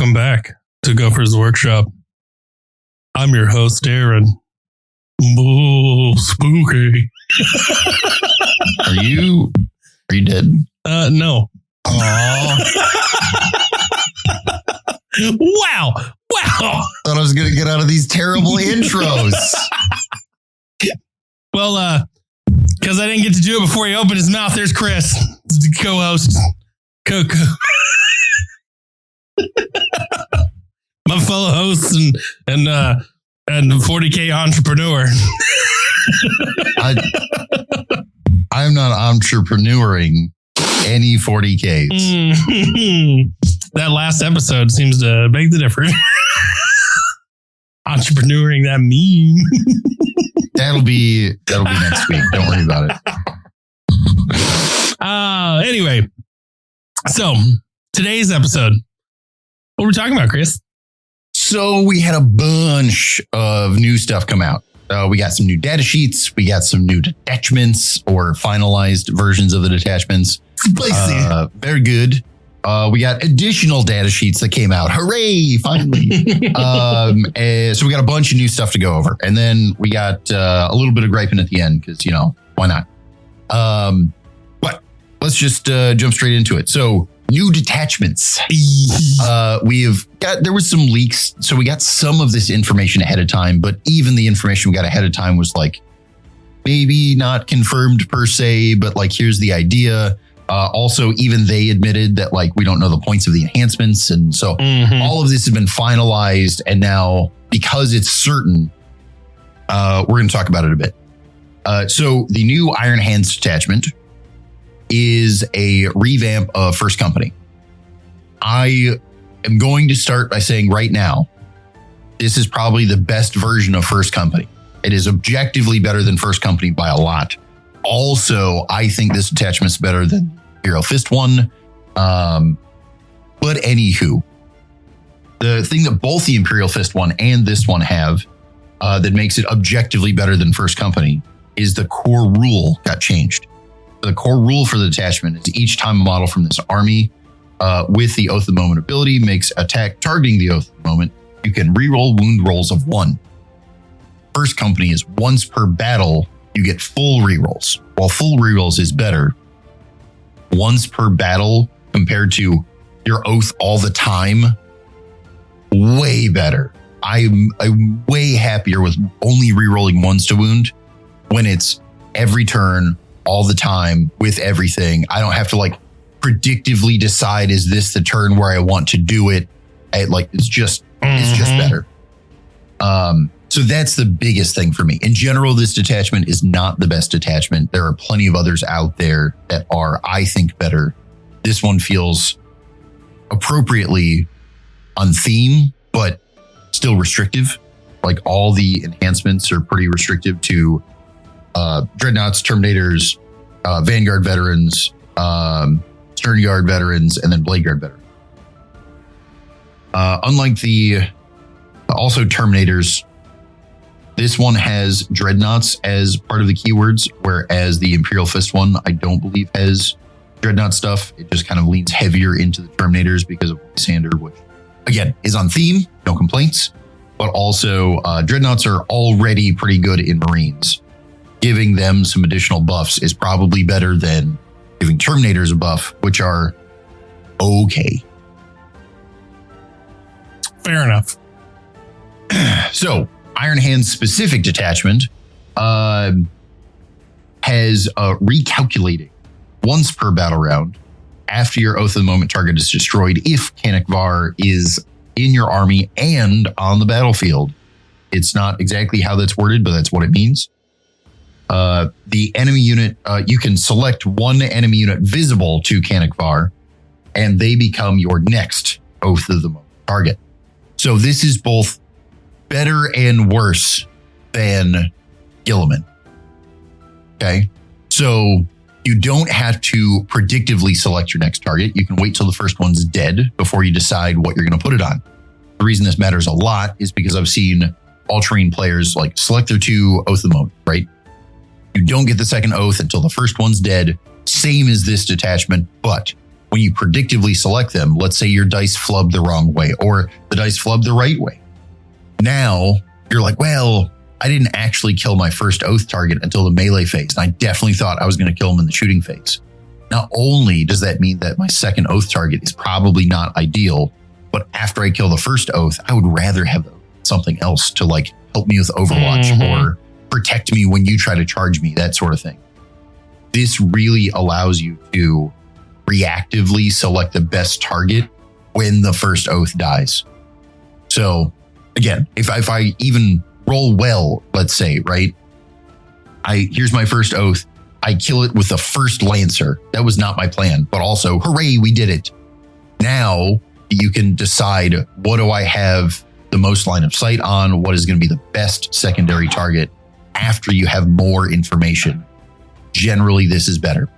Welcome back to Gopher's Workshop. I'm your host, Aaron. Ooh, spooky. Are you dead? No. Wow. Thought I was going to get out of these terrible intros. Well, because I didn't get to do it before he opened his mouth. There's Chris, the co-host. Coco. My fellow host and 40K entrepreneur. I'm not entrepreneuring any 40Ks. That last episode seems to make the difference. Entrepreneuring that meme. That'll be next week. Don't worry about it. Anyway, so today's episode, what are we talking about, Chris? So we had a bunch of new stuff come out. We got some new data sheets. We got some new detachments or finalized versions of the detachments. Spicy. Very good. We got additional data sheets that came out. Hooray, finally. So we got a bunch of new stuff to go over. And then we got a little bit of griping at the end because, why not? But let's just jump straight into it. So new detachments. There was some leaks. So we got some of this information ahead of time, but even the information we got ahead of time was like, maybe not confirmed per se, but like, here's the idea. Also, even they admitted that like, we don't know the points of the enhancements. And so all of this has been finalized. And now because it's certain, we're going to talk about it a bit. So the new Iron Hands detachment is a revamp of First Company. I am going to start by saying right now, this is probably the best version of First Company. It is objectively better than First Company by a lot. Also, I think this detachment's better than Imperial Fist one. But anywho, the thing that both the Imperial Fist one and this one have that makes it objectively better than First Company is the core rule got changed. The core rule for the detachment is each time a model from this army with the Oath of the Moment ability makes attack targeting the Oath of the Moment, you can reroll wound rolls of 1. First Company is once per battle, you get full rerolls. While full rerolls is better, once per battle compared to your Oath all the time, way better. I'm way happier with only rerolling ones to wound when it's every turn, all the time, with everything. I don't have to like predictively decide, is this the turn where I want to do it? It's just better. So that's the biggest thing for me. In general, this detachment is not the best detachment. There are plenty of others out there that are, I think, better. This one feels appropriately on theme, but still restrictive. Like all the enhancements are pretty restrictive to Dreadnoughts, Terminators, Vanguard veterans, Stern Guard veterans, and then Blade Guard veterans. Unlike the also Terminators, this one has Dreadnoughts as part of the keywords, whereas the Imperial Fist one, I don't believe has Dreadnought stuff. It just kind of leans heavier into the Terminators because of Lysander, which again is on theme, no complaints. But also Dreadnoughts are already pretty good in Marines. Giving them some additional buffs is probably better than giving Terminators a buff, which are okay. Fair enough. So, Iron Hands specific detachment has recalculating once per battle round after your Oath of the Moment target is destroyed if Kanakvar is in your army and on the battlefield. It's not exactly how that's worded, but that's what it means. The enemy unit, you can select one enemy unit visible to Kanakvar, and they become your next Oath of the Moment target. So this is both better and worse than Gilliman. Okay. So you don't have to predictively select your next target. You can wait till the first one's dead before you decide what you're going to put it on. The reason this matters a lot is because I've seen all-terrain players like select their 2 Oath of the Moment, right? You don't get the second Oath until the first one's dead. Same as this detachment, but when you predictively select them, let's say your dice flubbed the wrong way or the dice flubbed the right way. Now you're like, well, I didn't actually kill my first oath target until the melee phase. And I definitely thought I was going to kill him in the shooting phase. Not only does that mean that my second oath target is probably not ideal, but after I kill the first oath, I would rather have something else to like help me with Overwatch or protect me when you try to charge me, that sort of thing. This really allows you to reactively select the best target when the first oath dies. So again, if I even roll well, let's say, right? Here's my first oath. I kill it with the first Lancer. That was not my plan, but also, hooray, we did it. Now you can decide, what do I have the most line of sight on? What is going to be the best secondary target after you have more information? Generally, this is better.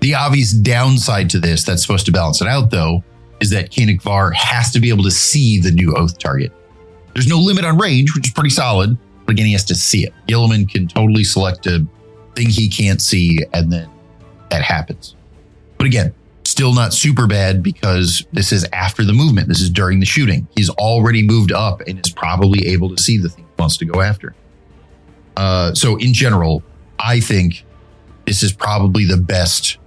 The obvious downside to this that's supposed to balance it out, though, is that Koenig Var has to be able to see the new oath target. There's no limit on range, which is pretty solid, but again, he has to see it. Gilliman can totally select a thing he can't see, and then that happens. But again, still not super bad because this is after the movement. This is during the shooting. He's already moved up and is probably able to see the thing he wants to go after. So in general, I think this is probably the best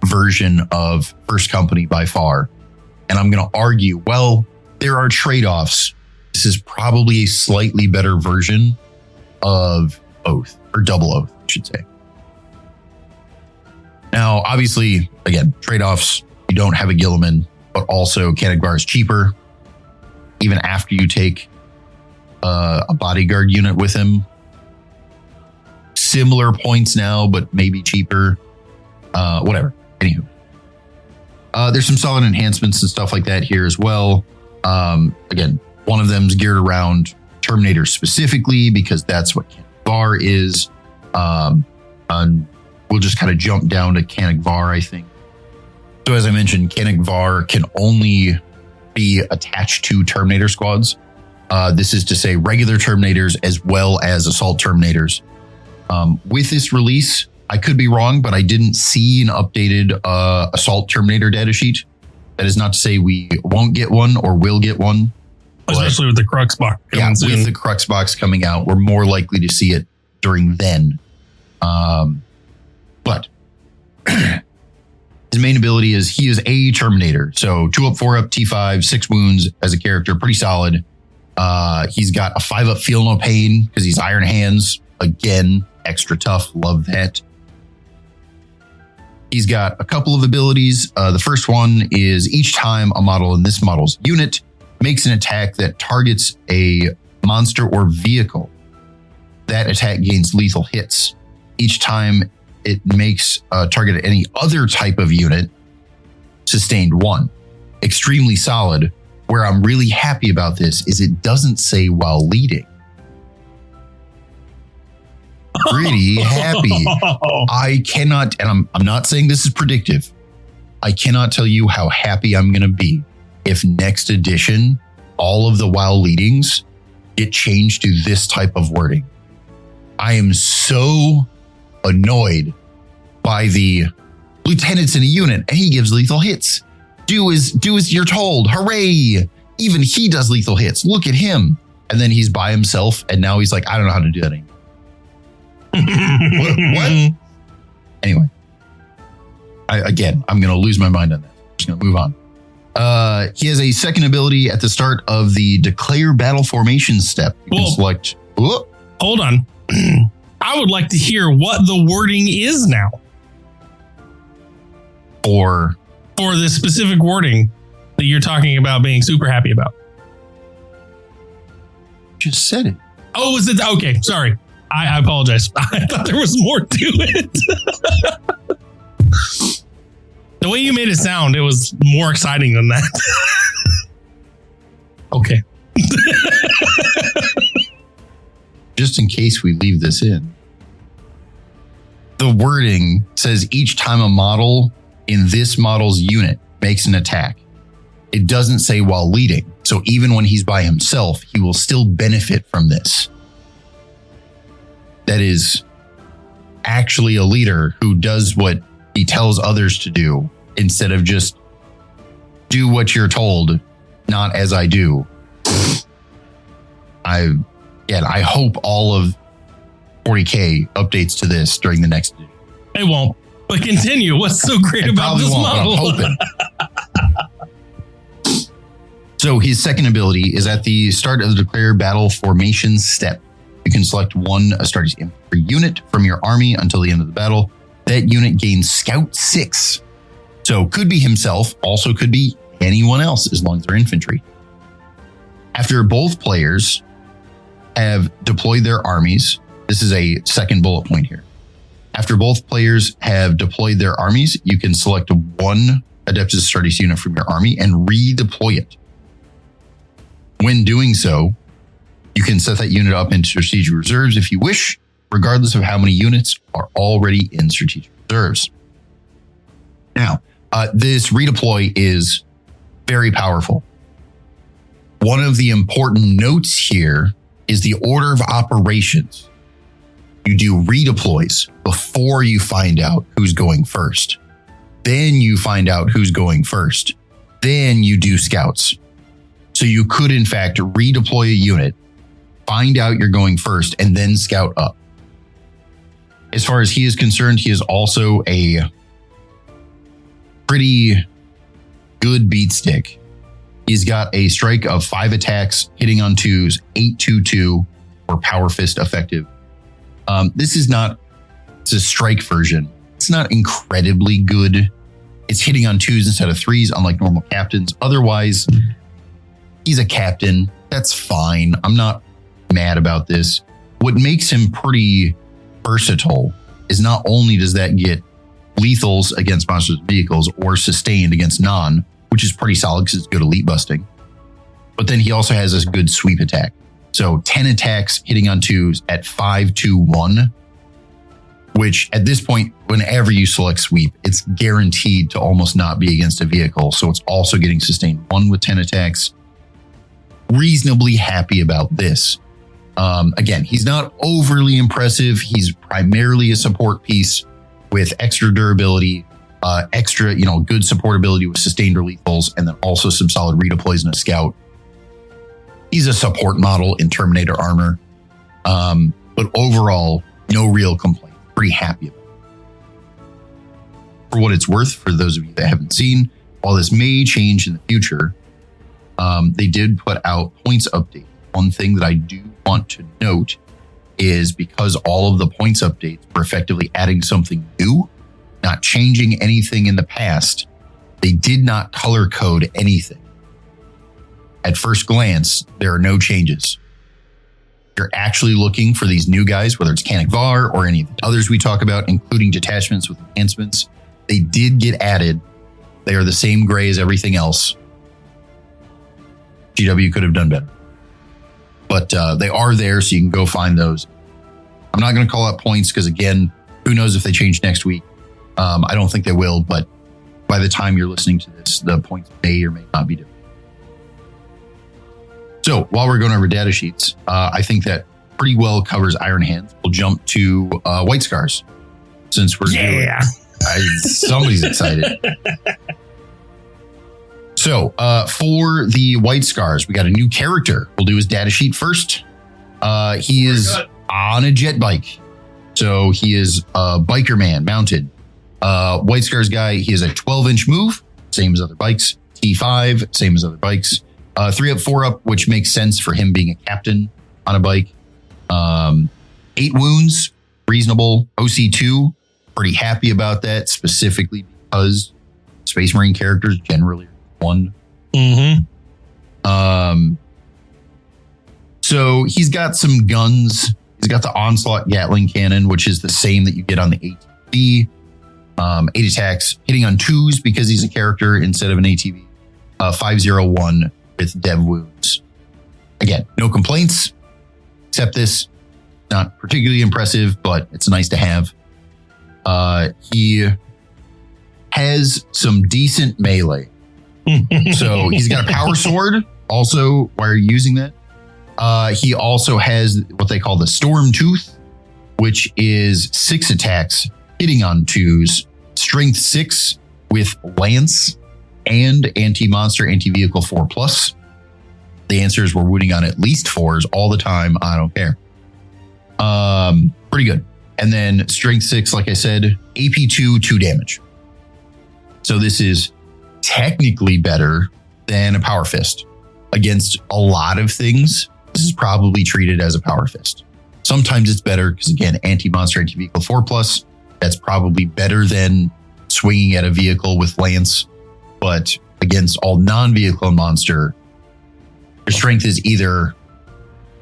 version of First Company by far. And I'm going to argue, well, there are trade-offs. This is probably a slightly better version of Oath, or Double Oath, I should say. Now, obviously, again, trade-offs. You don't have a Gilliman, but also Koenig Var is cheaper. Even after you take a bodyguard unit with him. Similar points now, but maybe cheaper. Whatever. Anywho. There's some solid enhancements and stuff like that here as well. Again, one of them's geared around Terminator specifically because that's what Koenig Var is. And we'll just kind of jump down to Koenig Var, I think. So as I mentioned, Koenig Var can only be attached to Terminator squads. This is to say regular Terminators as well as Assault Terminators. With this release, I could be wrong, but I didn't see an updated Assault Terminator data sheet. That is not to say we won't get one or will get one. Especially with the Crux box. Yeah, with the Crux box coming out, we're more likely to see it during then. But his main ability is he is a Terminator. So 2 up, 4 up, T5, 6 wounds as a character. Pretty solid. He's got a 5 up, feel no pain because he's Iron Hands. Again, extra tough. Love that. He's got a couple of abilities. The first one is each time a model in this model's unit makes an attack that targets a monster or vehicle, that attack gains lethal hits. Each time it makes a target at any other type of unit, sustained 1. Extremely solid. Where I'm really happy about this is it doesn't say while leading. Pretty happy. I cannot, and I'm not saying this is predictive. I cannot tell you how happy I'm going to be if next edition, all of the while leadings get changed to this type of wording. I am so annoyed by the lieutenant's in a unit and he gives lethal hits. Do as you're told. Hooray. Even he does lethal hits. Look at him. And then he's by himself. And now he's like, I don't know how to do that anymore. What? Anyway, I'm going to lose my mind on that. I'm just going to move on. He has a second ability at the start of the declare battle formation step. You can select. Hold on. I would like to hear what the wording is now. For this specific wording that you're talking about being super happy about. Just said it. Oh, is it? Okay, sorry. I apologize. I thought there was more to it. The way you made it sound, it was more exciting than that. Okay. Just in case we leave this in. The wording says each time a model in this model's unit makes an attack. It doesn't say while leading. So even when he's by himself, he will still benefit from this. That is actually a leader who does what he tells others to do instead of just do what you're told, not as I do. I hope all of 40K updates to this during the next edition. It won't. But continue. What's so great about this model? But I'm hoping. So his second ability is at the start of the declare battle formation step. You can select one Astartes infantry unit from your army until the end of the battle. That unit gains Scout 6. So could be himself, also could be anyone else as long as they're infantry. After both players have deployed their armies, this is a second bullet point here. After both players have deployed their armies, you can select one Adeptus Astartes unit from your army and redeploy it. When doing so, you can set that unit up into strategic reserves if you wish, regardless of how many units are already in strategic reserves. Now, this redeploy is very powerful. One of the important notes here is the order of operations. You do redeploys before you find out who's going first. Then you find out who's going first. Then you do scouts. So you could, in fact, redeploy a unit, find out you're going first, and then scout up. As far as he is concerned, he is also a pretty good beat stick. He's got a strike of 5 attacks, hitting on 2s, 8/2/2, or power fist effective. This is not, it's a strike version. It's not incredibly good. It's hitting on 2s instead of 3s, unlike normal captains. Otherwise, he's a captain. That's fine. I'm not mad about this. What makes him pretty versatile is not only does that get lethals against monsters and vehicles or sustained against non, which is pretty solid because it's good elite busting, but then he also has this good sweep attack. So 10 attacks hitting on 2s at 5/2/1, which at this point, whenever you select sweep, it's guaranteed to almost not be against a vehicle. So it's also getting sustained 1 with 10 attacks. Reasonably happy about this. Again, he's not overly impressive. He's primarily a support piece with extra durability, extra, good supportability with sustained or lethals, and then also some solid redeploys and a scout. He's a support model in Terminator armor. But overall, no real complaint. Pretty happy about it. For what it's worth, for those of you that haven't seen, while this may change in the future, they did put out points update. One thing that I do want to note is because all of the points updates were effectively adding something new, not changing anything in the past, they did not color code anything. At first glance, there are no changes. You're actually looking for these new guys, whether it's Canik Var or any of the others we talk about, including detachments with enhancements. They did get added. They are the same gray as everything else. GW could have done better. But they are there, so you can go find those. I'm not going to call out points because, again, who knows if they change next week. I don't think they will, but by the time you're listening to this, the points may or may not be different. So while we're going over data sheets, I think that pretty well covers Iron Hands. We'll jump to White Scars since we're doing. Somebody's excited. So for the White Scars, we got a new character. We'll do his data sheet first. He is on a jet bike. So he is a biker man mounted. White Scars guy, he has a 12-inch move, same as other bikes. T5, same as other bikes. 3 up, 4 up, which makes sense for him being a captain on a bike. 8 wounds, reasonable. OC2, pretty happy about that, specifically because Space Marine characters generally are 1. Mm-hmm. So he's got some guns. He's got the Onslaught Gatling Cannon, which is the same that you get on the ATV. 8 attacks, hitting on 2s because he's a character instead of an ATV. 501 with dev wounds. Again, no complaints, except this. Not particularly impressive, but it's nice to have. He has some decent melee. So he's got a power sword. Also, why are you using that? He also has what they call the Storm Tooth, which is 6 attacks, hitting on 2s, strength 6 with lance, and anti-monster, anti-vehicle 4+. The answer is we're wounding on at least 4s all the time. I don't care. Pretty good. And then strength 6, like I said, AP2, 2 damage. So this is technically better than a power fist. Against a lot of things, this is probably treated as a power fist. Sometimes it's better because, again, anti-monster, anti-vehicle 4+. That's probably better than swinging at a vehicle with lance. But against all non-vehicle monster, your strength is either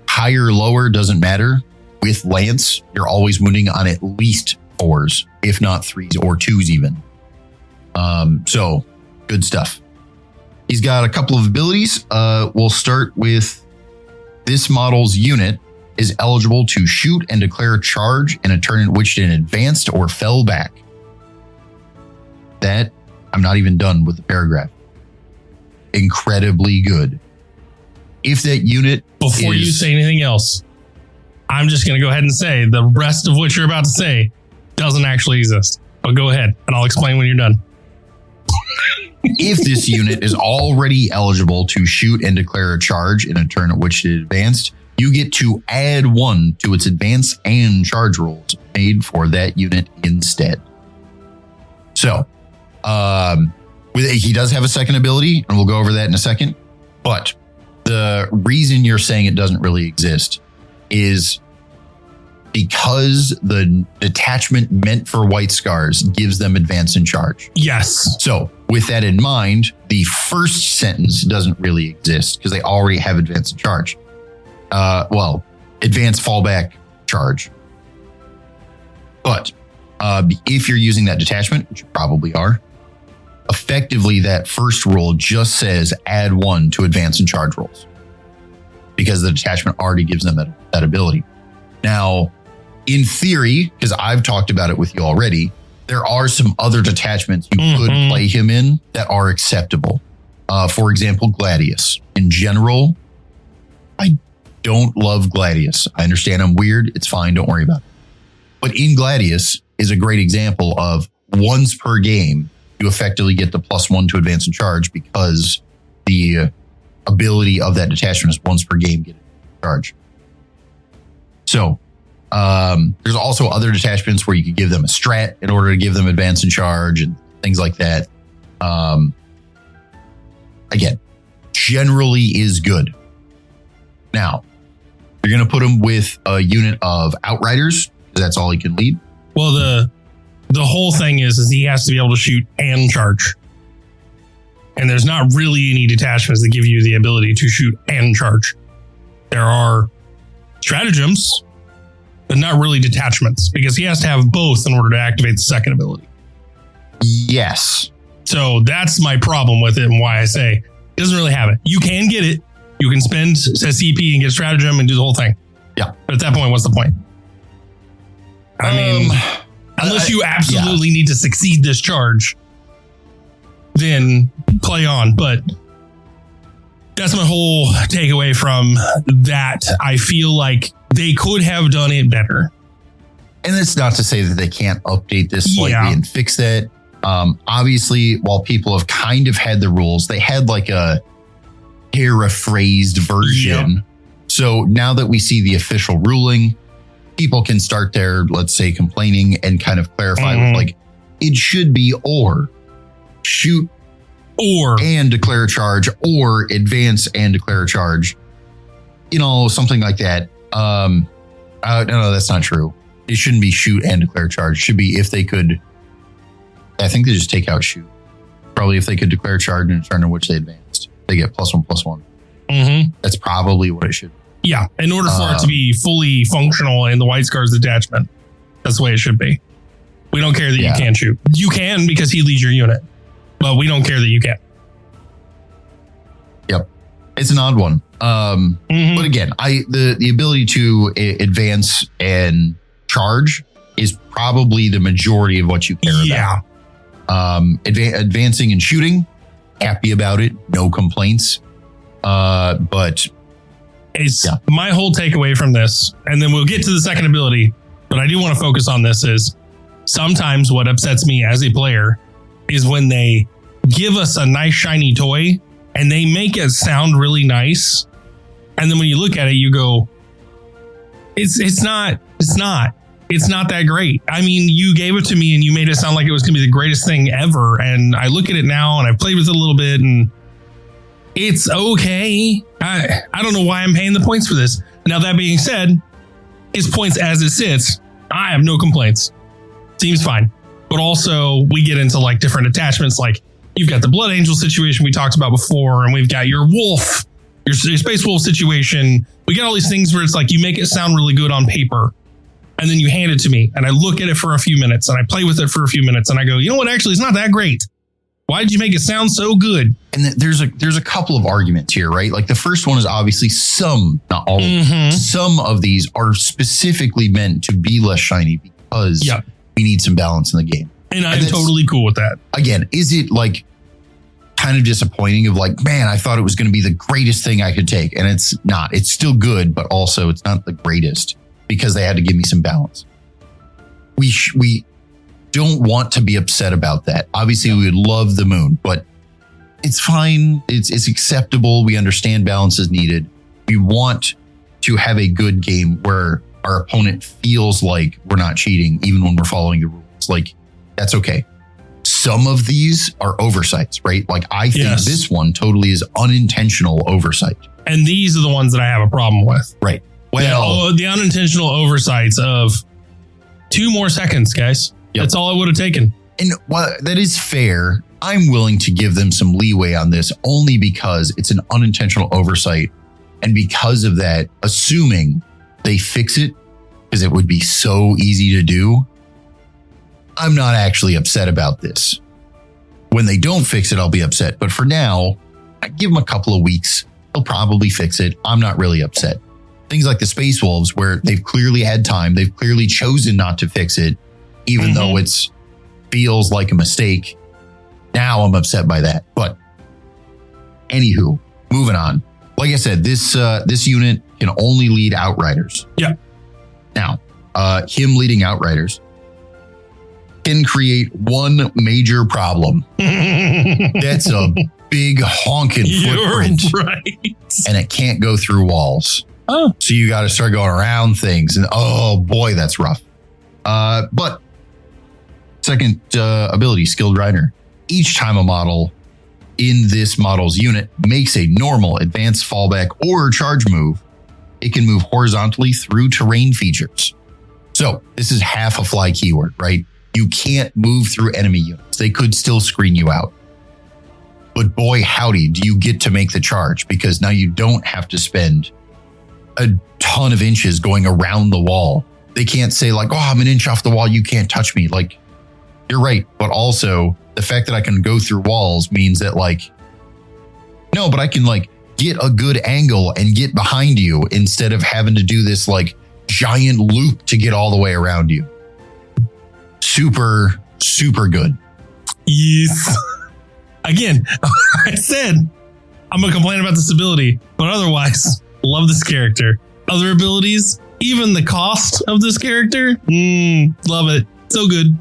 higher or lower, doesn't matter. With lance, you're always wounding on at least 4s, if not 3s or 2s even. So good stuff. He's got a couple of abilities. We'll start with this model's unit is eligible to shoot and declare a charge in a turn in which it advanced or fell back. That, I'm not even done with the paragraph. Incredibly good. If that unit Before you say anything else, I'm just going to go ahead and say the rest of what you're about to say doesn't actually exist. But go ahead and I'll explain when you're done. If this unit is already eligible to shoot and declare a charge in a turn at which it advanced, you get to add 1 to its advance and charge rolls made for that unit instead. So, he does have a second ability, and we'll go over that in a second. But the reason you're saying it doesn't really exist is because the detachment meant for White Scars gives them advance and charge. Yes. So with that in mind, the first sentence doesn't really exist because they already have advance and charge. Advance, fallback, charge. But if you're using that detachment, which you probably are, effectively that first rule just says add 1 to advance and charge rolls because the detachment already gives them that ability. Now, in theory, because I've talked about it with you already, there are some other detachments you could play him in that are acceptable. For example, Gladius. In general, I don't love Gladius. I understand I'm weird. It's fine. Don't worry about it. But in Gladius is a great example of once per game, you effectively get the +1 to advance and charge because the ability of that detachment is once per game get charge. So there's also other detachments where you could give them a strat in order to give them advance and charge and things like that. Again, generally is good. Now, you're going to put him with a unit of Outriders. That's all he can lead. Well, the whole thing is he has to be able to shoot and charge. And there's not really any detachments that give you the ability to shoot and charge. There are stratagems, but not really detachments, because he has to have both in order to activate the second ability. Yes. So that's my problem with it and why I say he doesn't really have it. You can get it. You can spend a CP and get a stratagem and do the whole thing. Yeah. But at that point, what's the point? I mean, unless you absolutely need to succeed this charge, then play on. But that's my whole takeaway from that. I feel like they could have done it better. And it's not to say that they can't update this slightly and fix that. Obviously, while people have kind of had the rules, they had like a paraphrased version. Yep. So now that we see the official ruling, people can start their, let's say, complaining and kind of clarify with like, it should be or shoot or and declare a charge or advance and declare a charge. You know, something like that. No, that's not true. It shouldn't be shoot and declare a charge. It should be if they could. I think they just take out shoot. Probably if they could declare a charge in a turn in which they advanced, they get +1/+1. That's probably what it should be. Yeah, in order for it to be fully functional in the White Scars detachment, that's the way it should be. We don't care that you can't shoot. You can because he leads your unit, but we don't care that you can. Yep, it's an odd one. But again, the ability to advance and charge is probably the majority of what you care about. Advancing and shooting, happy about it, no complaints. But it's my whole takeaway from this, and then we'll get to the second ability, but I do want to focus on this is sometimes what upsets me as a player is when they give us a nice shiny toy and they make it sound really nice. And then when you look at it, you go, it's not that great. I mean, you gave it to me and you made it sound like it was going to be the greatest thing ever. And I look at it now and I've played with it a little bit and it's okay. I don't know why I'm paying the points for this. Now, that being said, his points as it sits, I have no complaints. Seems fine. But also we get into like different attachments. Like you've got the Blood Angel situation we talked about before, and we've got your wolf, your Space Wolf situation. We got all these things where it's like you make it sound really good on paper. And then you hand it to me and I look at it for a few minutes and I play with it for a few minutes and I go, you know what? Actually, it's not that great. Why did you make it sound so good? And there's a couple of arguments here, right? Like the first one is obviously some, not all, some of these are specifically meant to be less shiny because we need some balance in the game. And I'm totally cool with that. Again, is it like kind of disappointing of like, man, I thought it was going to be the greatest thing I could take. And it's not. It's still good, but also it's not the greatest because they had to give me some balance. We don't want to be upset about that. Obviously, we would love the moon, but it's fine. It's acceptable. We understand balance is needed. We want to have a good game where our opponent feels like we're not cheating, even when we're following the rules. Like, that's okay. Some of these are oversights, right? Like, I think this one totally is unintentional oversight. And these are the ones that I have a problem with. Right. Well, the unintentional oversights of 2 more seconds, guys. That's all I would have taken. And while that is fair, I'm willing to give them some leeway on this only because it's an unintentional oversight. And because of that, assuming they fix it, because it would be so easy to do, I'm not actually upset about this. When they don't fix it, I'll be upset. But for now, I give them a couple of weeks. They'll probably fix it. I'm not really upset. Things like the Space Wolves, where they've clearly had time. They've clearly chosen not to fix it, even though it's feels like a mistake. Now I'm upset by that. But anywho, moving on. Like I said, this unit can only lead Outriders. Yeah. Now, him leading Outriders can create one major problem. That's a big honking footprint. You're right. And it can't go through walls. Oh. So you got to start going around things. And oh boy, that's rough. But second ability, Skilled Rider. Each time a model in this model's unit makes a normal, advanced, fallback, or charge move, it can move horizontally through terrain features. So this is half a fly keyword, right? You can't move through enemy units. They could still screen you out. But boy, howdy, do you get to make the charge, because now you don't have to spend a ton of inches going around the wall. They can't say like, oh, I'm an inch off the wall, you can't touch me. Like, you're right. But also the fact that I can go through walls means that like, no, but I can like get a good angle and get behind you instead of having to do this like giant loop to get all the way around you. Super, super good. Yes. Again, I said I'm going to complain about this ability, but otherwise, love this character. Other abilities, even the cost of this character, love it. So good.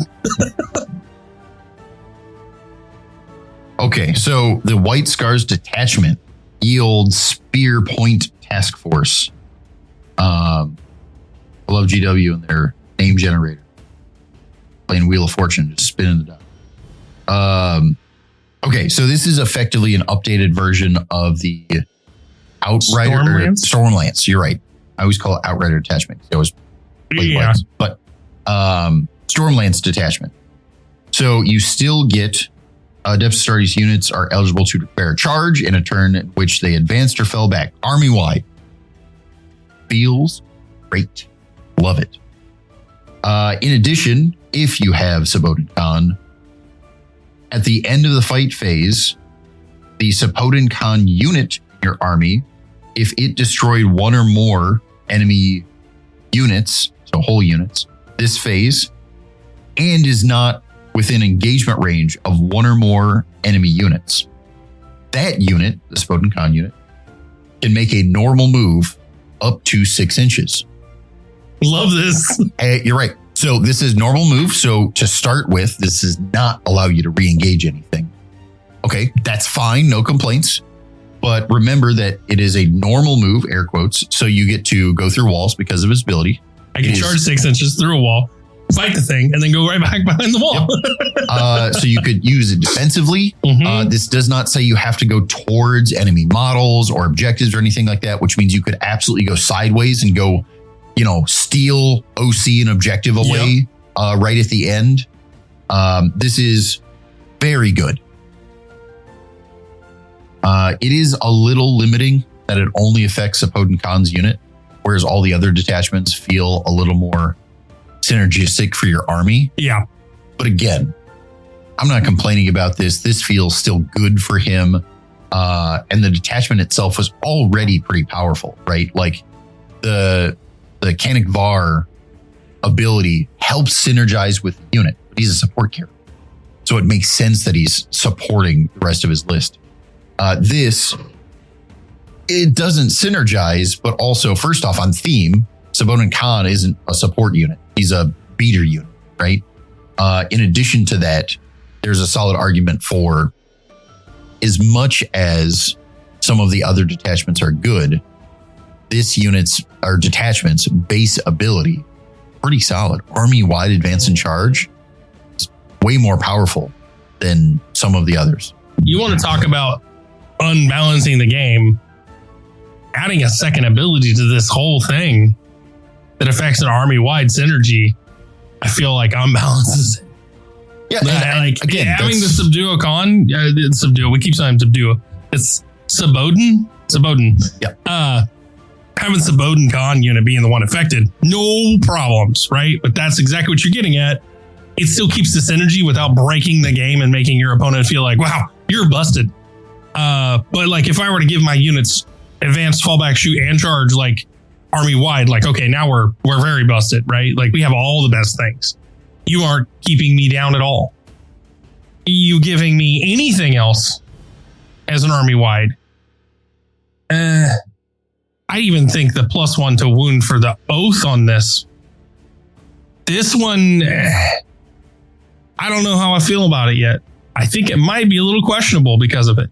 Okay, so the White Scars Detachment yields Spear Point Task Force. I love GW and their name generator. Playing Wheel of Fortune, just spinning the die. Okay, so this is effectively an updated version of the Outrider Stormlance. You're right. I always call it Outrider Detachment. It was but Stormlance Detachment. So you still get Depth Astartes units are eligible to declare a charge in a turn in which they advanced or fell back army-wide. Feels great. Love it. In addition, if you have Saboten Khan, at the end of the fight phase, the Saboten Khan unit in your army, if it destroyed one or more enemy units, so whole units, this phase, and is not within engagement range of one or more enemy units, that unit, the Saboten Khan unit, can make a normal move up to 6 inches. Love this. You're right. So this is normal move. So to start with, this does not allow you to re-engage anything. Okay, that's fine. No complaints. But remember that it is a normal move, air quotes. So you get to go through walls because of his ability. I can charge 6 inches through a wall, fight the thing, and then go right back behind the wall. Yep. So you could use it defensively. This does not say you have to go towards enemy models or objectives or anything like that, which means you could absolutely go sideways and go, steal OC an objective away right at the end. This is very good. It is a little limiting that it only affects Sapodin Khan's unit, whereas all the other detachments feel a little more synergistic for your army. Yeah. But again, I'm not complaining about this. This feels still good for him. And the detachment itself was already pretty powerful, right? Like the Canik Var ability helps synergize with the unit. He's a support character. So it makes sense that he's supporting the rest of his list. It doesn't synergize, but also, first off, on theme, Sapodin Khan isn't a support unit. He's a beater unit, right? In addition to that, there's a solid argument for, as much as some of the other detachments are good, this unit's or detachment's base ability, pretty solid. Army-wide advance and charge is way more powerful than some of the others. You want to talk about unbalancing the game? Adding a second ability to this whole thing that affects an army-wide synergy, I feel like unbalances it. Yeah, like again, having the Subduo Khan, Subduo, we keep saying Subduo. It's Sabodin. Yeah. Having Sabodin Khan unit being the one affected, no problems, right? But that's exactly what you're getting at. It still keeps the synergy without breaking the game and making your opponent feel like, wow, you're busted. But like if I were to give my units advanced fallback, shoot, and charge, like army wide, like, okay, now we're very busted, right? Like we have all the best things. You aren't keeping me down at all. You giving me anything else as an army wide. I even think the +1 to wound for the oath on this one, I don't know how I feel about it yet. I think it might be a little questionable because of it.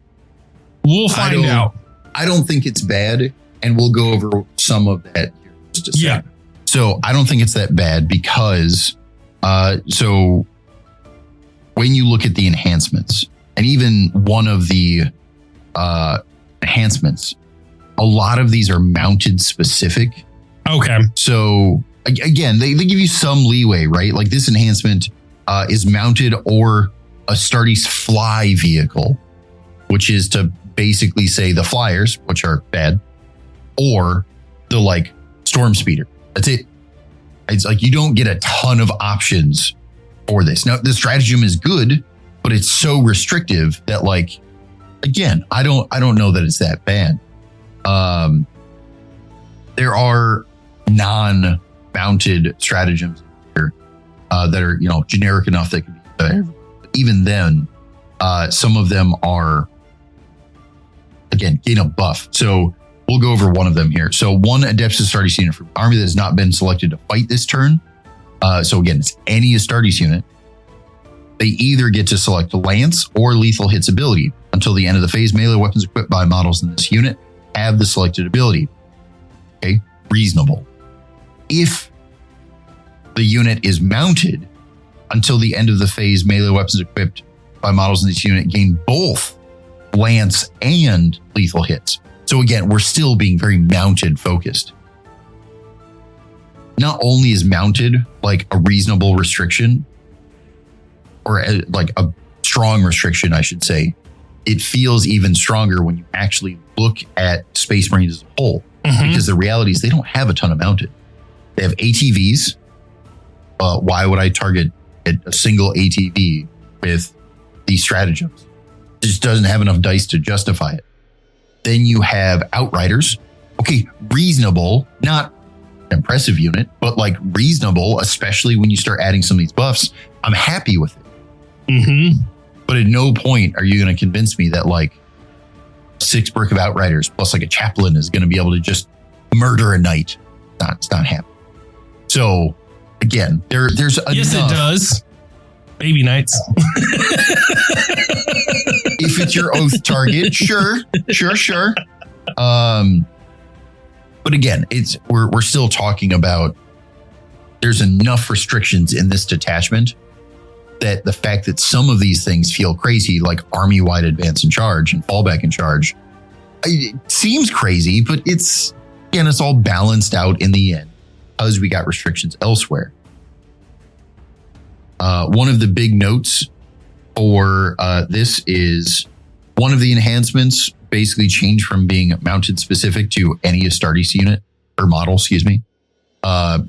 We'll find out. I don't think it's bad, and we'll go over some of that here in just a second. Yeah. So I don't think it's that bad because, so when you look at the enhancements, and even one of the enhancements, a lot of these are mounted specific. Okay. So again, they give you some leeway, right? Like this enhancement is mounted or Astartes fly vehicle, which is to basically say the flyers, which are bad, or the like storm speeder. That's it. It's like you don't get a ton of options for this. Now the stratagem is good, but it's so restrictive that, like, again, I don't know that it's that bad. There are non-mounted stratagems here that are, generic enough that can be even then, some of them are, again, gain a buff. So we'll go over one of them here. So one Adeptus Astartes unit from army that has not been selected to fight this turn. So again, it's any Astartes unit. They either get to select Lance or Lethal Hits ability. Until the end of the phase, melee weapons equipped by models in this unit have the selected ability. Okay, reasonable. If the unit is mounted, until the end of the phase, melee weapons equipped by models in this unit gain both Lance and Lethal Hits. So again, we're still being very mounted focused. Not only is mounted like a reasonable restriction, or like a strong restriction, I should say, it feels even stronger when you actually look at Space Marines as a whole. Mm-hmm. Because the reality is they don't have a ton of mounted. They have ATVs. Why would I target a single ATV with these stratagems? It just doesn't have enough dice to justify it. Then you have Outriders. Okay, reasonable, not an impressive unit, but like reasonable, especially when you start adding some of these buffs. I'm happy with it. Mm-hmm. But at no point are you going to convince me that like 6 brick of Outriders plus like a chaplain is going to be able to just murder a knight. It's not happening. So again, there's enough. Yes, it does. Baby knights. if it's your oath target, sure. But again, we're still talking about there's enough restrictions in this detachment that the fact that some of these things feel crazy, like army-wide advance and charge and fallback and charge, it seems crazy, but it's all balanced out in the end because we got restrictions elsewhere. One of the big notes for this is one of the enhancements basically changed from being mounted specific to any Astartes unit or model, excuse me.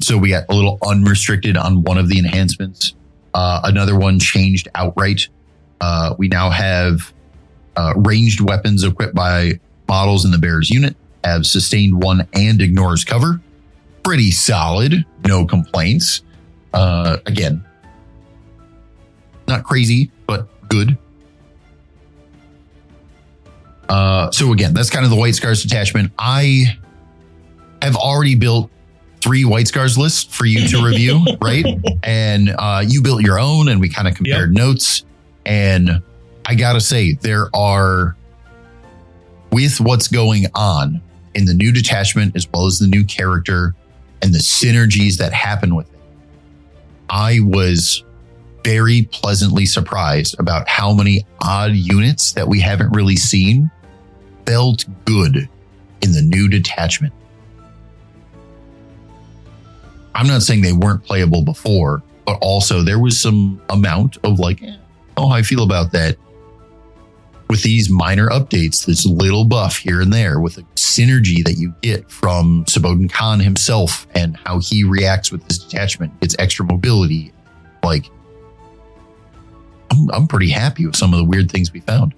So we got a little unrestricted on one of the enhancements. Another one changed outright. We now have ranged weapons equipped by models in the bearer's unit, have sustained 1 and ignores cover. Pretty solid, no complaints. Again, not crazy, but good. So again, that's kind of the White Scars detachment. I have already built 3 White Scars lists for you to review, right? And you built your own, and we kind of compared notes. And I gotta say, there are, with what's going on in the new detachment, as well as the new character and the synergies that happen with it, I was very pleasantly surprised about how many odd units that we haven't really seen felt good in the new detachment. I'm not saying they weren't playable before, but also there was some amount of like, how I feel about that. With these minor updates, this little buff here and there with a synergy that you get from Sabodin Khan himself and how he reacts with this detachment, gets extra mobility. Like, I'm pretty happy with some of the weird things we found.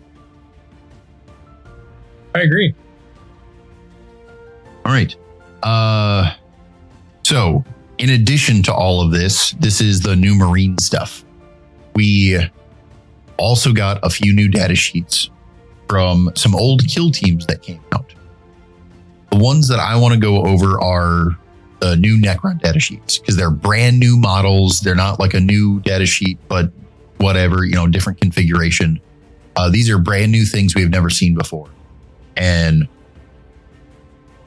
I agree. All right. So in addition to all of this, this is the new Marine stuff. We also got a few new data sheets from some old kill teams that came out. The ones that I want to go over are the new Necron data sheets because they're brand new models. They're not like a new data sheet, but whatever, different configuration. These are brand new things we've never seen before. And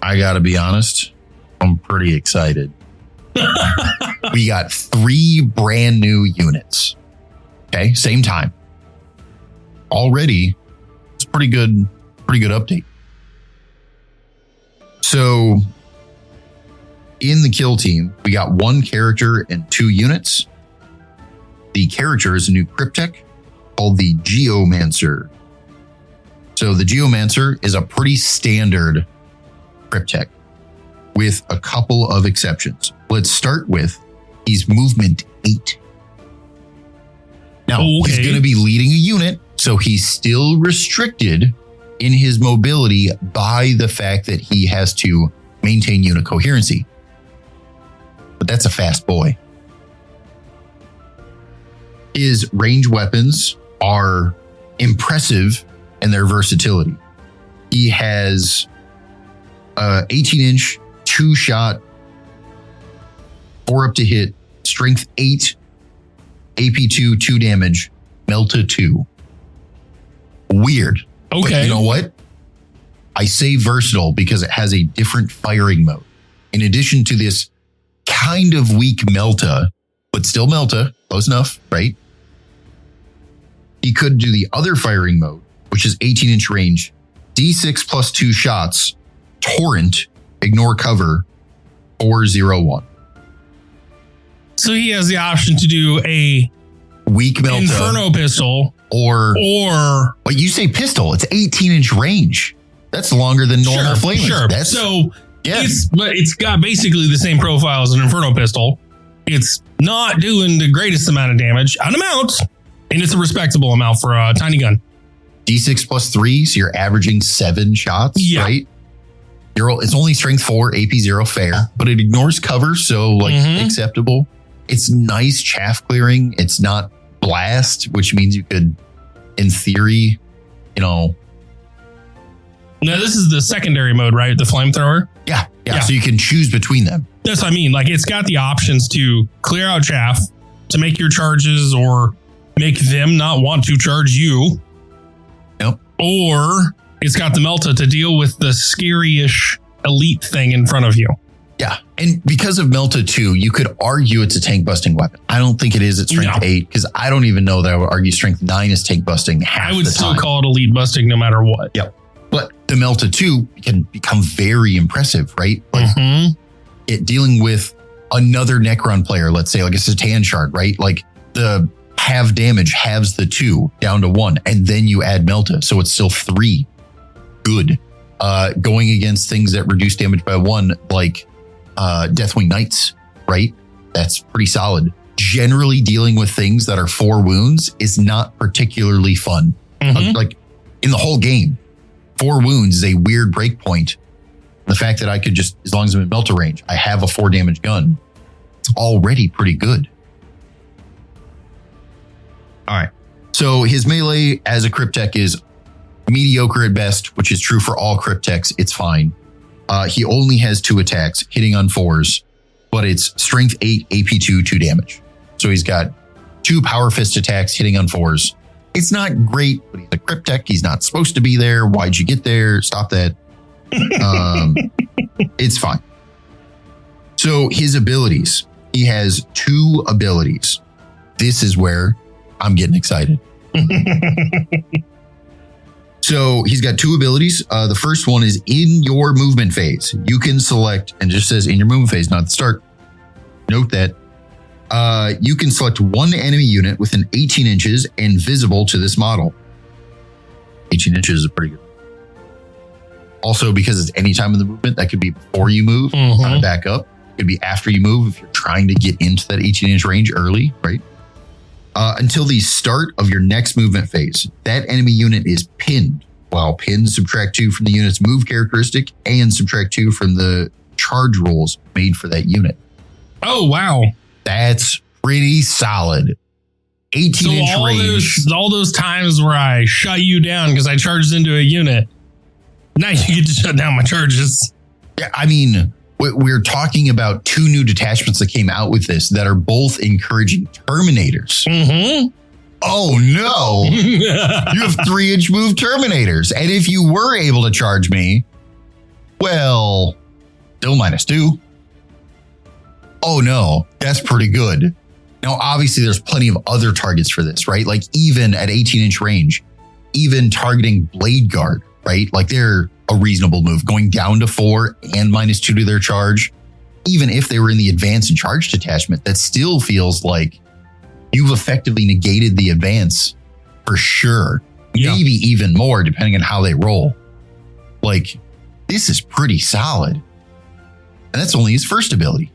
I got to be honest, I'm pretty excited. We got 3 brand new units. Okay, same time. Already, it's pretty good update. So in the kill team, we got 1 character and 2 units. The character is a new cryptech called the Geomancer. So the Geomancer is a pretty standard cryptech with a couple of exceptions. Let's start with he's movement 8. Now, he's going to be leading a unit, so he's still restricted in his mobility by the fact that he has to maintain unit coherency. But that's a fast boy. His range weapons are impressive in their versatility. He has 18-inch, 2-shot, 4 up to hit, strength 8, AP2, 2 damage, Melta 2. Weird. Okay. But you know what? I say versatile because it has a different firing mode. In addition to this kind of weak Melta, but still Melta, close enough, right? He could do the other firing mode, which is 18-inch range, D6 plus 2 shots, torrent, ignore cover, 401. So he has the option to do a weak Melta, Inferno pistol, or but you say pistol, it's 18-inch range. That's longer than normal flamers. Sure. It's got basically the same profile as an Inferno pistol. It's not doing the greatest amount of damage on amount, and it's a respectable amount for a tiny gun. D6 plus 3, so you're averaging 7 shots, right? It's only strength 4, AP 0, fair, but it ignores cover, so acceptable. It's nice chaff clearing. It's not blast, which means you could, in theory, Now, this is the secondary mode, right? The flamethrower? Yeah. So you can choose between them. That's what I mean. Like, it's got the options to clear out chaff, to make your charges, or make them not want to charge you. Or it's got the Melta to deal with the scary-ish elite thing in front of you. Yeah. And because of Melta 2, you could argue it's a tank busting weapon. I don't think it is at strength 8, because I don't even know that I would argue strength 9 is tank busting half I would the still time. call it elite busting no matter what. Yep. But the Melta 2 can become very impressive, right? Like it dealing with another Necron player, let's say like a Satan Shard, right? Like the half damage halves the 2 down to 1, and then you add Melta. So it's still 3. Good. Going against things that reduce damage by 1, like Deathwing Knights, right? That's pretty solid. Generally dealing with things that are 4 wounds is not particularly fun. Like in the whole game, 4 wounds is a weird breakpoint. The fact that I could just, as long as I'm in Melta range, I have a 4 damage gun. It's already pretty good. All right. So his melee as a Cryptek is mediocre at best, which is true for all Crypteks. It's fine. He only has 2 attacks, hitting on 4s, but it's strength 8, AP 2, 2 damage. So he's got 2 power fist attacks, hitting on 4s. It's not great, but he's a Cryptek. He's not supposed to be there. Why'd you get there? Stop that. It's fine. So his abilities, he has 2 abilities. This is where I'm getting excited. So he's got 2 abilities. The first one is in your movement phase. You can select, and it just says in your movement phase, not the start. Note that you can select 1 enemy unit within 18 inches and visible to this model. 18 inches is pretty good. Also, because it's any time in the movement, that could be before you move, kind of back up. It could be after you move if you're trying to get into that 18-inch range early, right? Until the start of your next movement phase, that enemy unit is pinned. While pinned, subtract 2 from the unit's move characteristic and subtract 2 from the charge rolls made for that unit. Oh, wow. That's pretty solid. 18-inch range. All those times where I shut you down because I charged into a unit, now you get to shut down my charges. Yeah, I mean, we're talking about 2 new detachments that came out with this that are both encouraging Terminators. Oh no, you have 3-inch move Terminators. And if you were able to charge me, well, still -2. Oh no, that's pretty good. Now, obviously there's plenty of other targets for this, right? Like even at 18-inch range, even targeting Blade Guard, right? Like they're a reasonable move, going down to 4 and -2 to their charge. Even if they were in the advance and charge detachment, that still feels like you've effectively negated the advance for sure. Yeah. Maybe even more depending on how they roll. Like this is pretty solid. And that's only his first ability.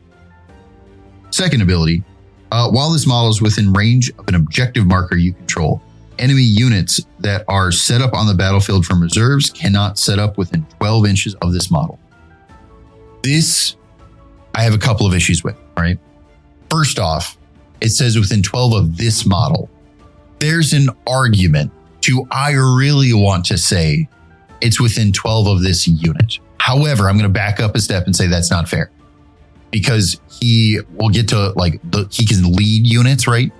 Second ability, while this model is within range of an objective marker you control, enemy units that are set up on the battlefield from reserves cannot set up within 12 inches of this model. This, I have a couple of issues with, right? First off, it says within 12 of this model. There's an argument to, I really want to say it's within 12 of this unit. However, I'm going to back up a step and say that's not fair. Because he will get to he can lead units, right?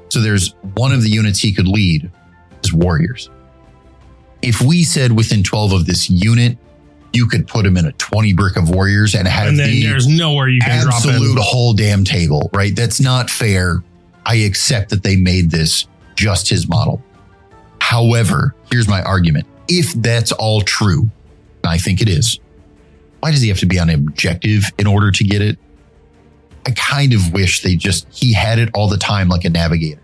So there's one of the units he could lead is warriors. If we said within 12 of this unit, you could put him in a 20 brick of warriors and have and then there's nowhere you can drop him. Absolute whole damn table, right? That's not fair. I accept that they made this just his model. However, here's my argument. If that's all true, and I think it is, why does he have to be on objective in order to get it? I kind of wish he had it all the time like a navigator.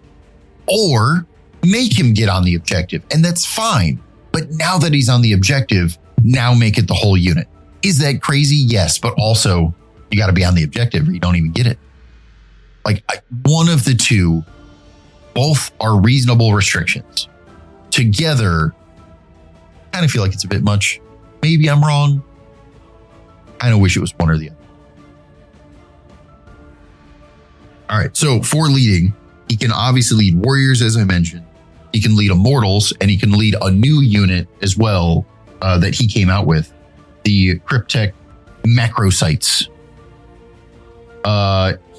Or make him get on the objective, and that's fine. But now that he's on the objective, now make it the whole unit. Is that crazy? Yes, but also you got to be on the objective or you don't even get it. One of the two, both are reasonable restrictions. Together, I kind of feel like it's a bit much. Maybe I'm wrong. I kind of wish it was one or the other. All right, so for leading, he can obviously lead warriors, as I mentioned. He can lead immortals, and he can lead a new unit as well that he came out with, the Cryptek Macrosites.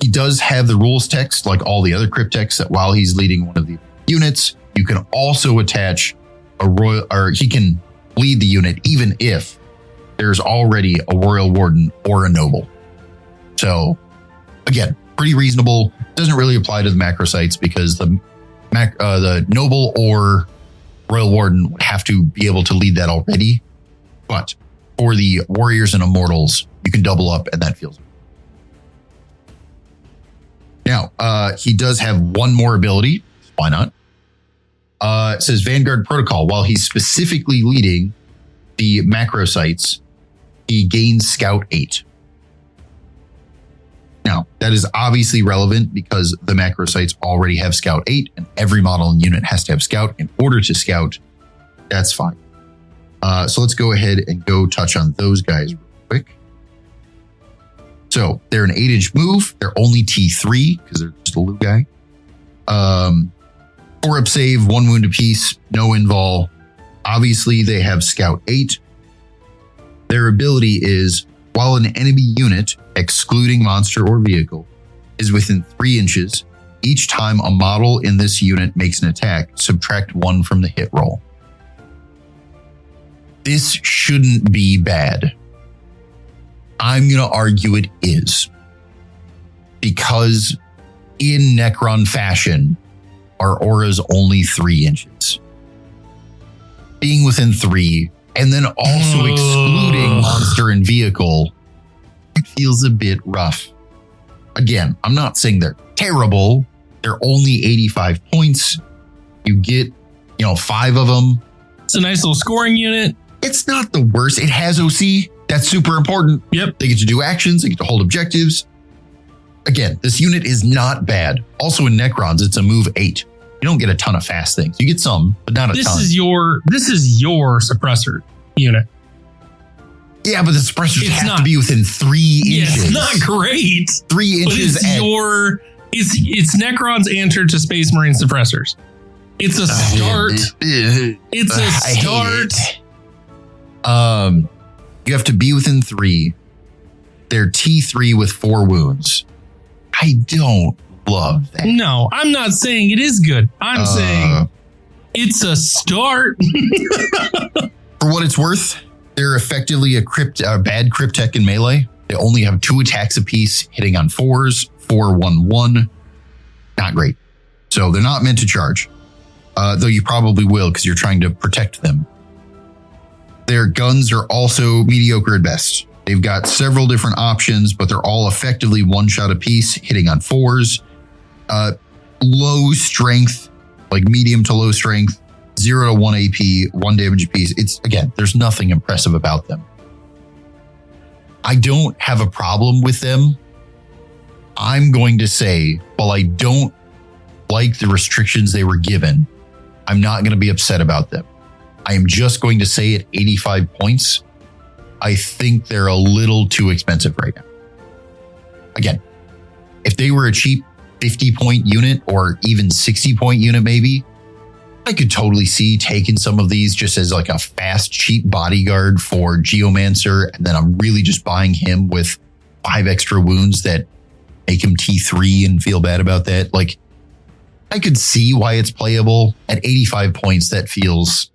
He does have the rules text, like all the other Crypteks, that while he's leading one of the units, you can also attach a royal, or he can lead the unit even if there's already a royal warden or a noble. So again, pretty reasonable. Doesn't really apply to the macro sites because the noble or royal warden would have to be able to lead that already. But for the warriors and immortals, you can double up, and that feels good. Now, he does have one more ability. Why not? It says Vanguard Protocol. While he's specifically leading the macro sites, he gains Scout 8. Now, that is obviously relevant because the macro sites already have Scout 8, and every model and unit has to have Scout in order to scout. That's fine. So let's go ahead and go touch on those guys real quick. So they're an 8-inch move. They're only T3 because they're just a little guy. 4-up save, 1 wound apiece, no invul. Obviously, they have Scout 8. Their ability is, while an enemy unit, excluding monster or vehicle, is within 3 inches, each time a model in this unit makes an attack, subtract 1 from the hit roll. This shouldn't be bad. I'm going to argue it is. Because in Necron fashion, our aura's only 3 inches. Being within 3, and then also excluding monster and vehicle, it feels a bit rough. Again, I'm not saying they're terrible. They're only 85 points. You get, 5 of them. It's a nice little scoring unit. It's not the worst. It has OC. That's super important. Yep. They get to do actions. They get to hold objectives. Again, this unit is not bad. Also in Necrons, it's a move 8. You don't get a ton of fast things. You get some, but not a ton. This is your suppressor unit. Yeah, but the suppressors have to be within 3 inches. Yeah, it's not great. 3 inches. But it's Necron's answer to Space Marine suppressors. It's a start. It's a start. You have to be within 3. They're T3 with 4 wounds. I don't love that. No, I'm not saying it is good. I'm saying it's a start. For what it's worth, they're effectively a bad Cryptek in melee. They only have 2 attacks apiece, hitting on 4s, 4-1-1. Not great. So they're not meant to charge. Though you probably will because you're trying to protect them. Their guns are also mediocre at best. They've got several different options, but they're all effectively 1 shot apiece, hitting on 4s. Low strength, like medium to low strength, 0 to 1 AP, 1 damage apiece. It's, again, there's nothing impressive about them. I don't have a problem with them. I'm going to say, while I don't like the restrictions they were given, I'm not going to be upset about them. I am just going to say at 85 points, I think they're a little too expensive right now. Again, if they were a cheap 50-point unit or even 60-point unit maybe, I could totally see taking some of these just as like a fast, cheap bodyguard for Geomancer, and then I'm really just buying him with 5 extra wounds that make him T3 and feel bad about that. Like, I could see why it's playable. At 85 points, that feels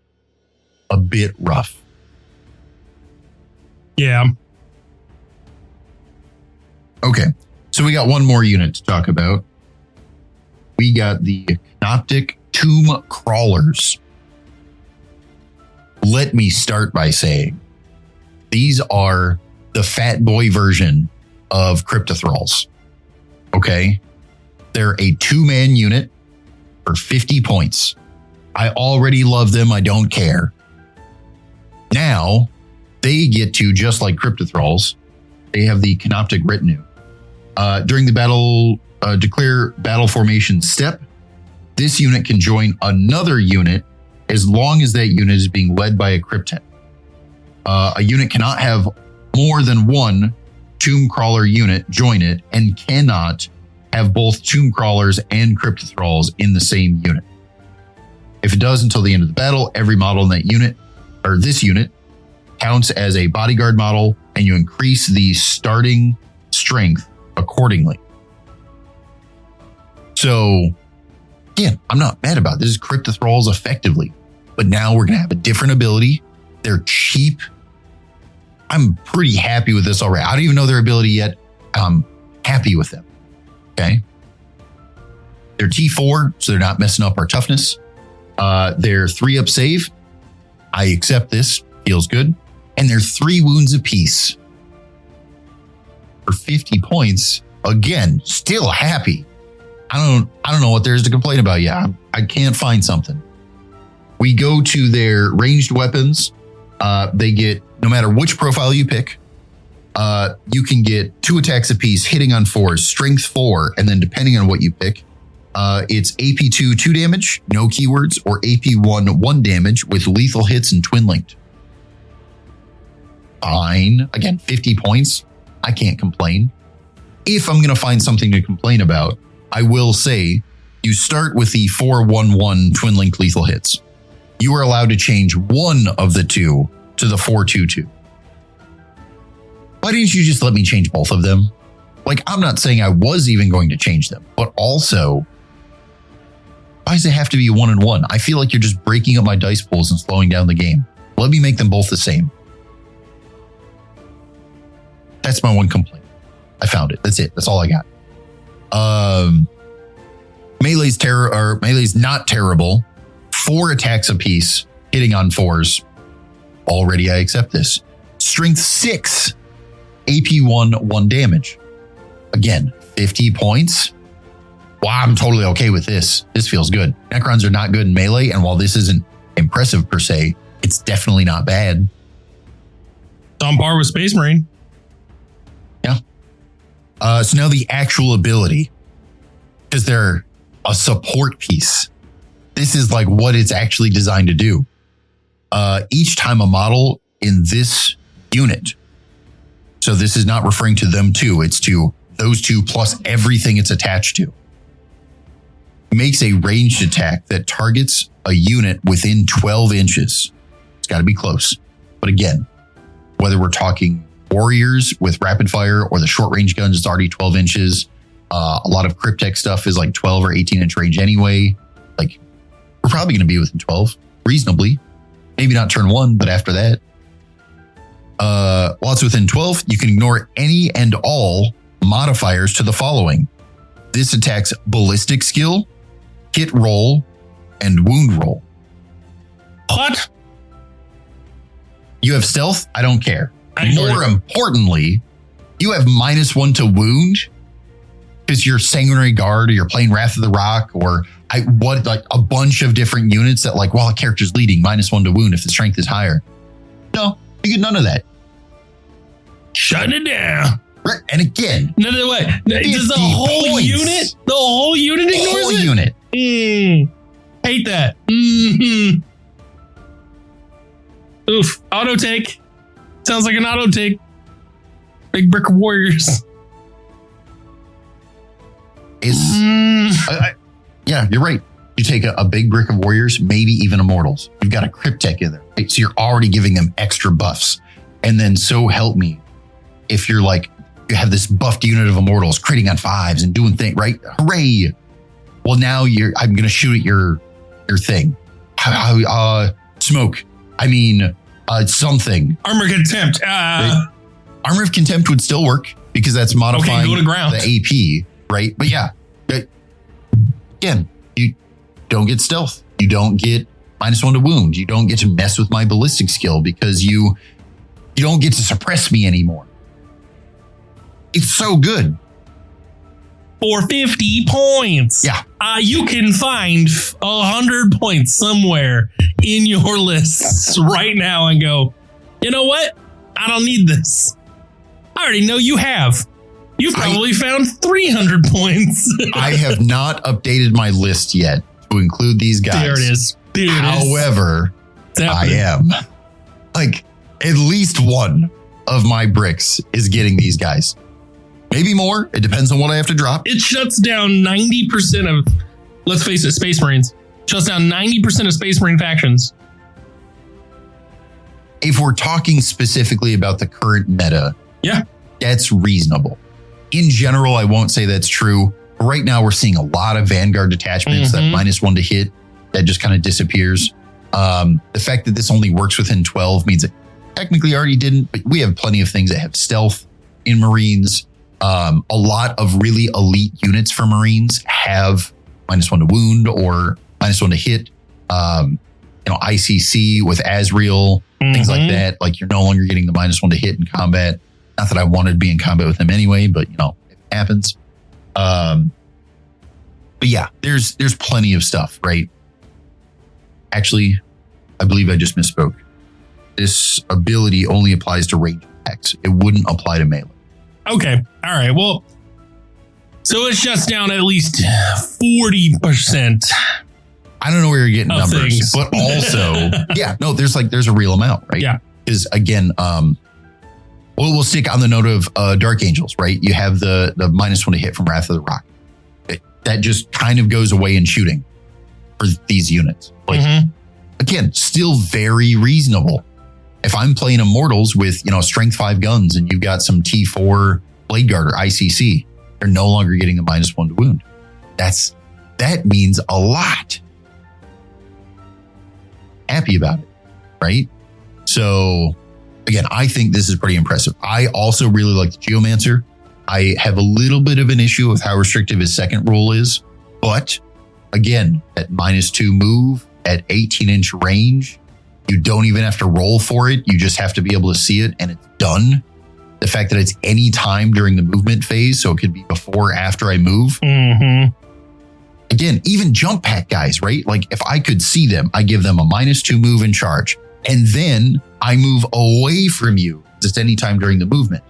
a bit rough. Yeah. Okay, so we got one more unit to talk about. We got the Canoptic Tomb Crawlers. Let me start by saying these are the fat boy version of Cryptothralls. Okay, they're a 2-man unit for 50 points. I already love them. I don't care. Now, they get to, just like Cryptothralls, they have the Canoptic Retinue. During the battle, declare battle formation step. This unit can join another unit as long as that unit is being led by a Cryptek. A unit cannot have more than 1 Tomb Crawler unit join it and cannot have both Tomb Crawlers and Cryptothralls in the same unit. If it does until the end of the battle, every model in that unit, or this unit, counts as a bodyguard model, and you increase the starting strength accordingly. So, again, I'm not mad about it. This is Cryptothralls effectively. but now we're going to have a different ability. They're cheap. I'm pretty happy with this already. I don't even know their ability yet. I'm happy with them. Okay. They're T4, so they're not messing up our toughness. They're 3-up save. I accept this. Feels good. And they're 3 wounds apiece. For 50 points. Again, still happy. I don't know what there is to complain about. Yeah, I can't find something. We go to their ranged weapons. They get, no matter which profile you pick, you can get 2 attacks apiece, hitting on 4s, strength 4, and then depending on what you pick, it's AP2 2 damage, no keywords, or AP1 1 damage with lethal hits and twin linked. Fine. Again, 50 points. I can't complain. If I'm going to find something to complain about, I will say you start with the 4-1-1 twin link lethal hits. You are allowed to change one of the 2 to the 4-2-2. Why didn't you just let me change both of them? Like, I'm not saying I was even going to change them, but also, why does it have to be 1 and 1? I feel like you're just breaking up my dice pools and slowing down the game. Let me make them both the same. That's my one complaint. I found it. That's it. That's all I got. Melee's not terrible. 4 attacks apiece, hitting on 4s. Already I accept this. Strength 6, AP1 1 damage. Again, 50 points. Wow, I'm totally okay with this. This feels good. Necrons are not good in melee, and while this isn't impressive per se, it's definitely not bad. It's on par with Space Marine. Yeah. So now the actual ability, because they're a support piece. This is like what it's actually designed to do. Each time a model in this unit, so this is not referring to them two, it's to those 2 plus everything it's attached to, makes a ranged attack that targets a unit within 12 inches. It's got to be close. But again, whether we're talking warriors with rapid fire or the short range guns, it's already 12 inches. A lot of Cryptek stuff is like 12 or 18 inch range anyway. Like, we're probably going to be within 12 reasonably. Maybe not turn 1, but after that. While it's within 12, you can ignore any and all modifiers to the following. This attacks ballistic skill, hit roll, and wound roll. What? You have stealth? I don't care. More importantly, you have -1 to wound because you're Sanguinary Guard or you're playing Wrath of the Rock or like a bunch of different units that like, while a character's leading, -1 to wound if the strength is higher. No, you get none of that. Shut it down. Right. And again, no way. Does the whole unit? The whole unit ignores it? The whole unit. Hate that. Mm-hmm. Oof. Auto take. Sounds like an auto take. Big brick of warriors. Yeah, you're right. You take a big brick of warriors, maybe even immortals. You've got a Cryptek in there. Right? So you're already giving them extra buffs. And then so help me, if you're like, you have this buffed unit of immortals critting on 5s and doing things, right? Hooray. Well, now I'm going to shoot at your thing. Smoke. I mean, something. Armor Contempt. Right? Armor of Contempt would still work because that's modifying go to ground. the AP, right? But yeah, again, you don't get stealth. You don't get -1 to wound. You don't get to mess with my ballistic skill because you don't get to suppress me anymore. It's so good. For 50 points. Yeah. You can find 100 points somewhere in your lists right now and go, you know what? I don't need this. I already know you have. You've probably found 300 points. I have not updated my list yet to include these guys. There it is. However, I am. Like, at least one of my bricks is getting these guys. Maybe more. It depends on what I have to drop. It shuts down 90% of, let's face it, Space Marines. Shuts down 90% of Space Marine factions. If we're talking specifically about the current meta, yeah, that's reasonable. In general, I won't say that's true. But right now, we're seeing a lot of Vanguard detachments that -1 to hit that just kind of disappears. The fact that this only works within 12 means it technically already didn't, but we have plenty of things that have stealth in Marines. A lot of really elite units for Marines have -1 to wound or -1 to hit. ICC with Azrael, things like that. Like you're no longer getting the -1 to hit in combat. Not that I wanted to be in combat with him anyway, but it happens. But yeah, there's plenty of stuff, right? Actually, I believe I just misspoke. This ability only applies to range attacks. It wouldn't apply to melee. Okay. All right. Well, so it shuts down at least 40%. I don't know where you're getting numbers, things. but also, there's a real amount, right? Yeah. Because again, we'll stick on the note of Dark Angels, right? You have the -1 to hit from Wrath of the Rock. That just kind of goes away in shooting for these units. Like, again, still very reasonable. If I'm playing Immortals with, strength 5 guns and you've got some T4 Blade Guard or ICC, you're no longer getting a -1 to wound. That means a lot. Happy about it, right? So again, I think this is pretty impressive. I also really like the Geomancer. I have a little bit of an issue with how restrictive his second rule is, but again, at -2 move at 18-inch range, you don't even have to roll for it. You just have to be able to see it and it's done. The fact that it's any time during the movement phase, so it could be before or after I move. Again, even jump pack guys, right? Like if I could see them, I give them a -2 move and charge, and then I move away from you just any time during the movement.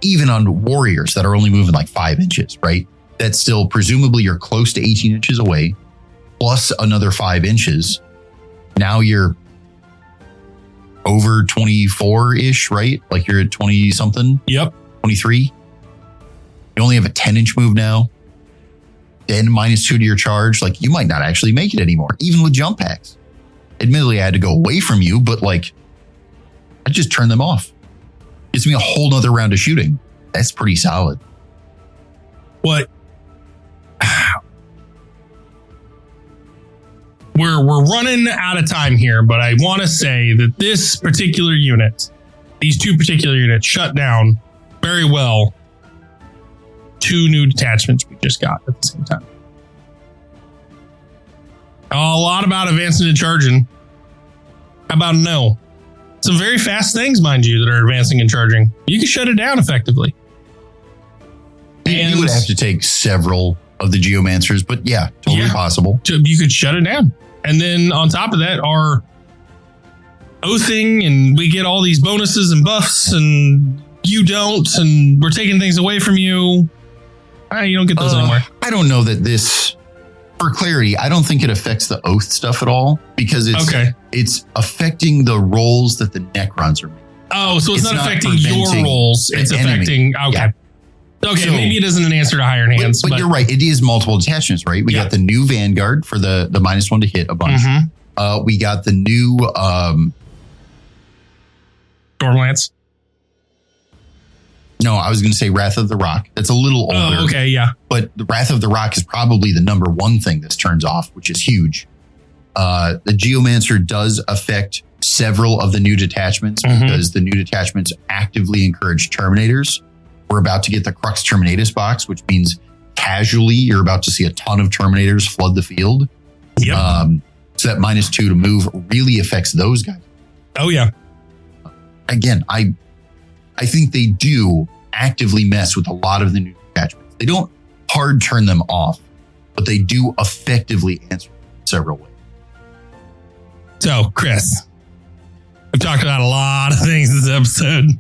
Even on warriors that are only moving like 5 inches, right? That's still presumably you're close to 18 inches away, plus another 5 inches. Now you're over 24-ish, right? Like you're at 20 something. Yep. 23. You only have a 10-inch move now. Then -2 to your charge. Like you might not actually make it anymore, even with jump packs. Admittedly, I had to go away from you, but like I just turned them off. Gives me a whole nother round of shooting. That's pretty solid. What? We're running out of time here, but I want to say that this particular unit, these two particular units, shut down very well 2 new detachments we just got at the same time. A lot about advancing and charging. How about no? Some very fast things, mind you, that are advancing and charging. You can shut it down effectively. And you would have to take several of the Geomancers, but yeah, totally possible. You could shut it down. And then on top of that, our oathing, and we get all these bonuses and buffs, and you don't, and we're taking things away from you. You don't get those anymore. I don't know that this, for clarity, I don't think it affects the oath stuff at all, because it's affecting the rolls that the Necrons are making. Oh, so it's not affecting your rolls. It's affecting, okay. Okay, so, maybe it isn't an answer to Iron Hands. But you're right. It is multiple detachments, right? We got the new Vanguard for the -1 to hit a bunch. We got the new Stormlance. No, I was going to say Wrath of the Rock. That's a little older. Oh, okay, yeah. But the Wrath of the Rock is probably the number one thing this turns off, which is huge. The Geomancer does affect several of the new detachments because the new detachments actively encourage Terminators. We're about to get the Crux Terminatus box, which means casually you're about to see a ton of Terminators flood the field. Yep. So that -2 to move really affects those guys. Oh, yeah. Again, I think they do actively mess with a lot of the new detachments. They don't hard turn them off, but they do effectively answer several ways. So, Chris, we've talked about a lot of things this episode,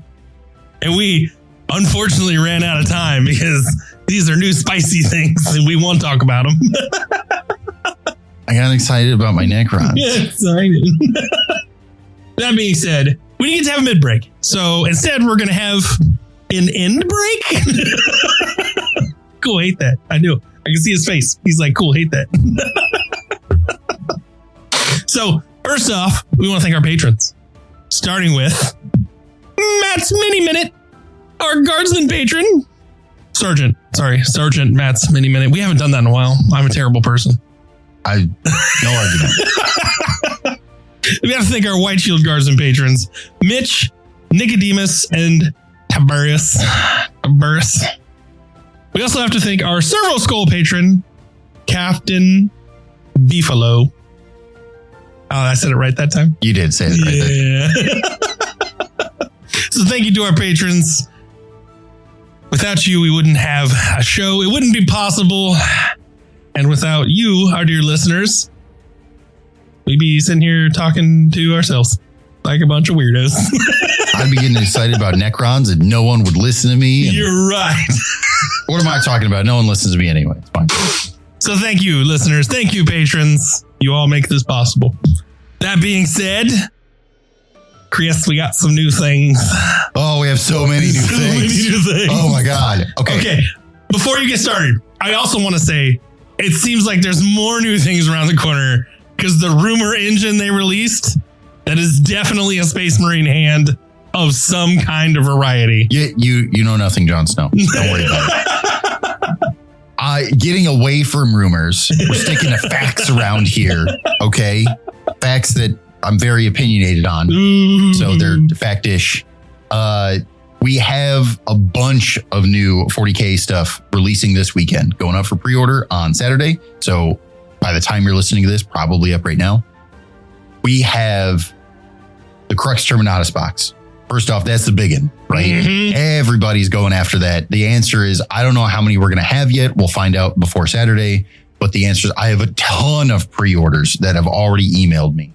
and we unfortunately ran out of time because these are new spicy things and we won't talk about them. I got excited about my Necrons. Yeah, excited. That being said, we didn't get to have a mid break. So instead, we're going to have an end break. Cool, hate that. I do. I can see his face. He's like, cool, hate that. So first off, we want to thank our patrons, starting with Matt's Mini Minute, our guardsman patron, Sergeant Matt's Mini Minute. We haven't done that in a while. I'm a terrible person. No argument. We have to thank our White Shield Guards and patrons, Mitch, Nicodemus, and Tiberius. We also have to thank our Servo Skull patron, Captain Beefalo. Oh, I said it right that time? You did say it right. Yeah. So thank you to our patrons. Without you, we wouldn't have a show. It wouldn't be possible. And without you, our dear listeners, we'd be sitting here talking to ourselves like a bunch of weirdos. I'd be getting excited about Necrons and no one would listen to me. You're right. What am I talking about? No one listens to me anyway. It's fine. So thank you, listeners. Thank you, patrons. You all make this possible. That being said, Chris, we got some new things. Oh, we have so many new things. Oh my God. Okay. Before you get started, I also want to say it seems like there's more new things around the corner because the rumor engine they released, that is definitely a Space Marine hand of some kind of variety. You know nothing, Jon Snow. Don't worry about it. Getting away from rumors, we're sticking to facts around here. Okay, facts that I'm very opinionated on. Ooh. So they're fact-ish. We have a bunch of new 40K stuff releasing this weekend, going up for pre-order on Saturday. So by the time you're listening to this, probably up right now. We have the Crux Terminatus box. First off, that's the big one, right? Mm-hmm. Everybody's going after that. The answer is, I don't know how many we're going to have yet. We'll find out before Saturday. But the answer is, I have a ton of pre-orders that have already emailed me.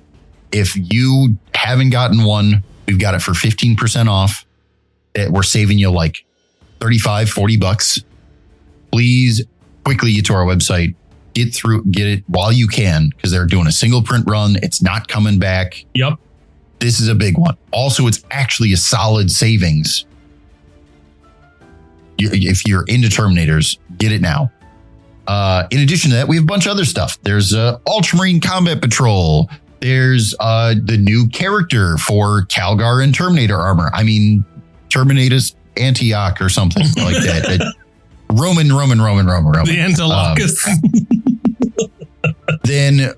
If you haven't gotten one, we've got it for 15% off. We're saving you like $35-40. Please quickly get to our website, get it while you can, because they're doing a single print run. It's not coming back. Yep. This is a big one. Also, it's actually a solid savings. If you're into Terminators, get it now. In addition to that, we have a bunch of other stuff. There's Ultramarine Combat Patrol. There's the new character for Calgar and Terminator armor. I mean, Terminatus Antioch or something like that. Roman. The Antiochus. Then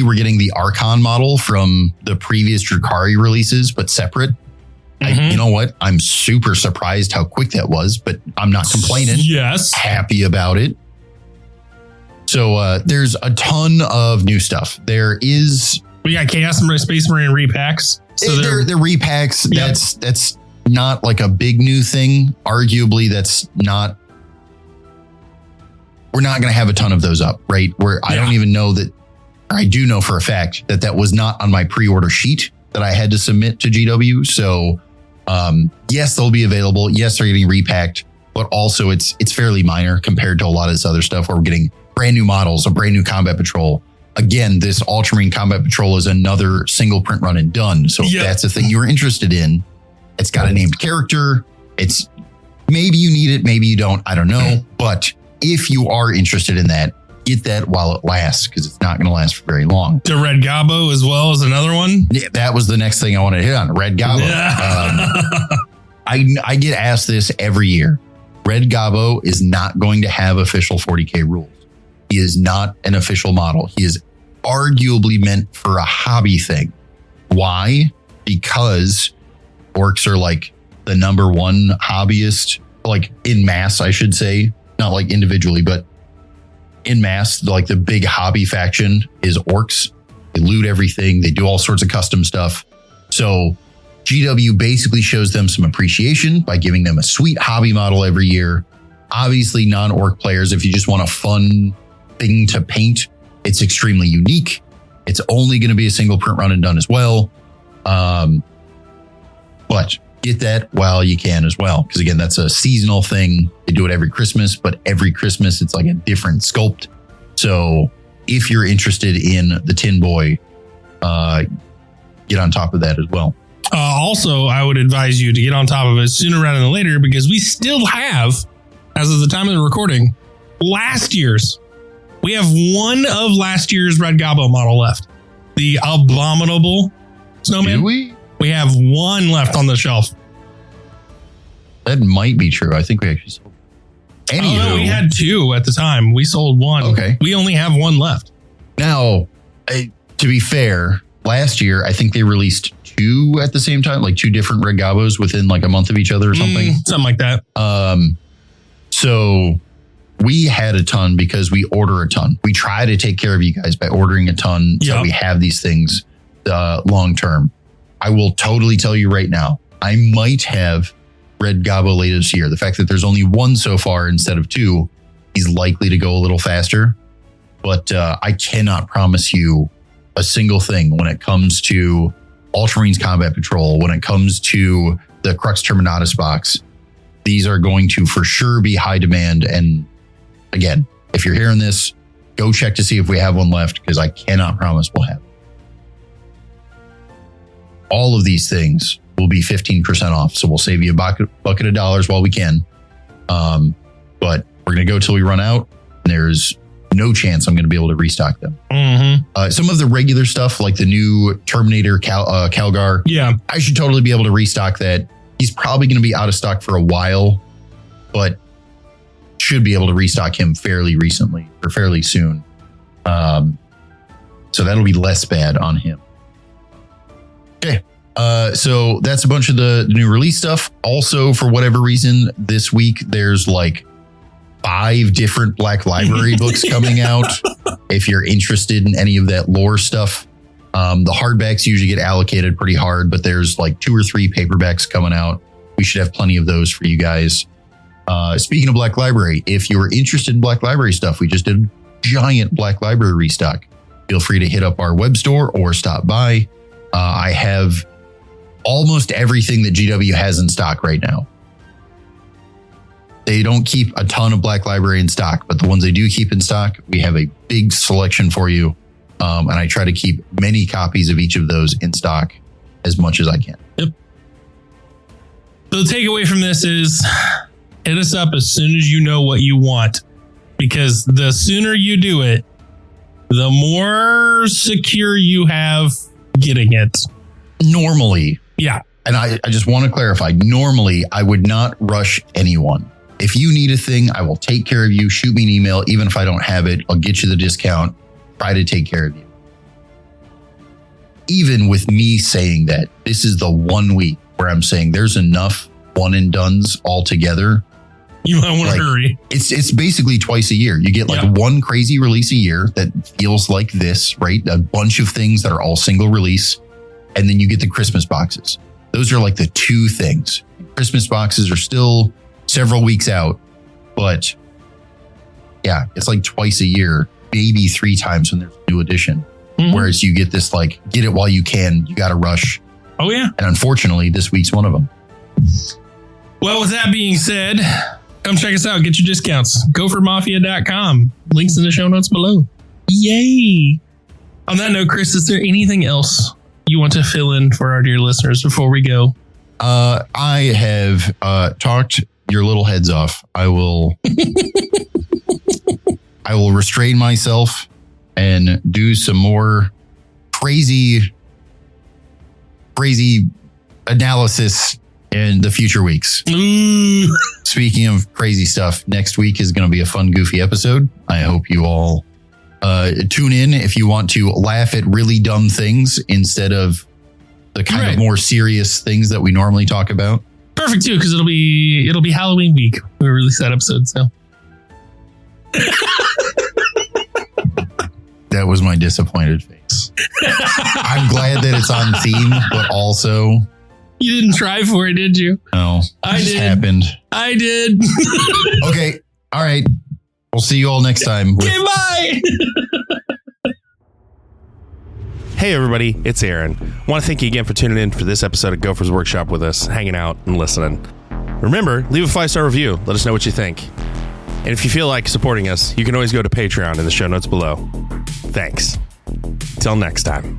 we're getting the Archon model from the previous Drukhari releases, but separate. You know what? I'm super surprised how quick that was, but I'm not complaining. Yes. Happy about it. So there's a ton of new stuff. We got Chaos Space Marine repacks. So they're repacks. Yep. That's not like a big new thing. Arguably, we're not going to have a ton of those up, right? I don't even know that. I do know for a fact that was not on my pre-order sheet that I had to submit to GW. So yes, they'll be available. Yes, they're getting repacked, but also it's fairly minor compared to a lot of this other stuff where we're getting brand new models, a brand new Combat Patrol. Again, this Ultramarine Combat Patrol is another single print run and done. So if that's a thing you're interested in, it's got a named character. It's maybe you need it, maybe you don't. I don't know. But if you are interested in that, get that while it lasts, because it's not going to last for very long. The Red Gobbo as well as another one. Yeah, that was the next thing I wanted to hit on. Red Gobbo. Yeah. I get asked this every year. Red Gobbo is not going to have official 40K rules. He is not an official model. He is arguably meant for a hobby thing. Why? Because orcs are like the number one hobbyist, like in mass, I should say, not like individually, but in mass, like the big hobby faction is orcs. They loot everything. They do all sorts of custom stuff. So GW basically shows them some appreciation by giving them a sweet hobby model every year. Obviously, non-orc players, if you just want a fun thing to paint, it's extremely unique. It's only going to be a single print run and done as well. But get that while you can as well. Because again, that's a seasonal thing. They do it every Christmas, but every Christmas it's like a different sculpt. So if you're interested in the Tin Boy, get on top of that as well. Also, I would advise you to get on top of it sooner rather than later, because we still have, as of the time of the recording, we have one of last year's Red Gobbo model left. The Abominable Snowman. Do we? We have one left on the shelf. That might be true. I think we actually sold. Anywho, no, we had two at the time. We sold one. Okay. We only have one left. Now, To be fair, last year, I think they released 2 at the same time, like 2 different Red Gobos within like a month of each other or something. Something like that. So we had a ton because we order a ton. We try to take care of you guys by ordering a ton. Yep. So we have these things long term. I will totally tell you right now, I might have Red Gobbo later this year. The fact that there's only 1 so far instead of 2, he's likely to go a little faster. But I cannot promise you a single thing when it comes to Ultramarines Combat Patrol, when it comes to the Crux Terminatus box. These are going to for sure be high demand. And again, if you're hearing this, go check to see if we have one left, because I cannot promise we'll have it. All of these things will be 15% off. So we'll save you a bucket of dollars while we can. But we're going to go till we run out. There's no chance I'm going to be able to restock them. Some of the regular stuff, like the new Terminator Calgar, I should totally be able to restock that. He's probably going to be out of stock for a while, but should be able to restock him fairly recently or fairly soon. So that'll be less bad on him. Okay. So that's a bunch of the new release stuff. Also, for whatever reason, this week, there's like 5 different Black Library books coming out. If you're interested in any of that lore stuff, the hardbacks usually get allocated pretty hard, but there's like 2 or 3 paperbacks coming out. We should have plenty of those for you guys. Speaking of Black Library, if you're interested in Black Library stuff, we just did a giant Black Library restock. Feel free to hit up our web store or stop by. I have almost everything that GW has in stock right now. They don't keep a ton of Black Library in stock, but the ones they do keep in stock, we have a big selection for you. And I try to keep many copies of each of those in stock as much as I can. Yep. So the takeaway from this is hit us up as soon as you know what you want, because the sooner you do it, the more secure you have getting it. Normally. Yeah. And I just want to clarify, normally I would not rush anyone. If you need a thing, I will take care of you. Shoot me an email. Even if I don't have it, I'll get you the discount. Try to take care of you. Even with me saying that, this is the 1 week where I'm saying there's enough one and dones all together. You might want to hurry. It's basically twice a year. You get like one crazy release a year that feels like this, right? A bunch of things that are all single release. And then you get the Christmas boxes. Those are like the 2 things. Christmas boxes are still several weeks out, but yeah, it's like twice a year, maybe 3 times when there's a new edition. Whereas you get this, like, get it while you can. You got to rush. Oh, yeah. And unfortunately, this week's one of them. Well, with that being said, come check us out. Get your discounts. Gophermafia.com. Links in the show notes below. Yay. On that note, Chris, is there anything else you want to fill in for our dear listeners before we go? I have talked your little heads off. I will restrain myself and do some more crazy analysis in the future weeks. Ooh. Speaking of crazy stuff, next week is going to be a fun, goofy episode. I hope you all tune in if you want to laugh at really dumb things instead of the kind of more serious things that we normally talk about. Perfect too, because it'll be Halloween week when we release that episode. So that was my disappointed face. I'm glad that it's on theme, but also you didn't try for it, did you? No, I did. Happened. I did. Okay, all right. We'll see you all next time. Okay, bye. Hey everybody, it's Aaron. I want to thank you again for tuning in for this episode of Gopher's Workshop with us, hanging out and listening. Remember, leave a 5-star review. Let us know what you think. And if you feel like supporting us, you can always go to Patreon in the show notes below. Thanks. Till next time.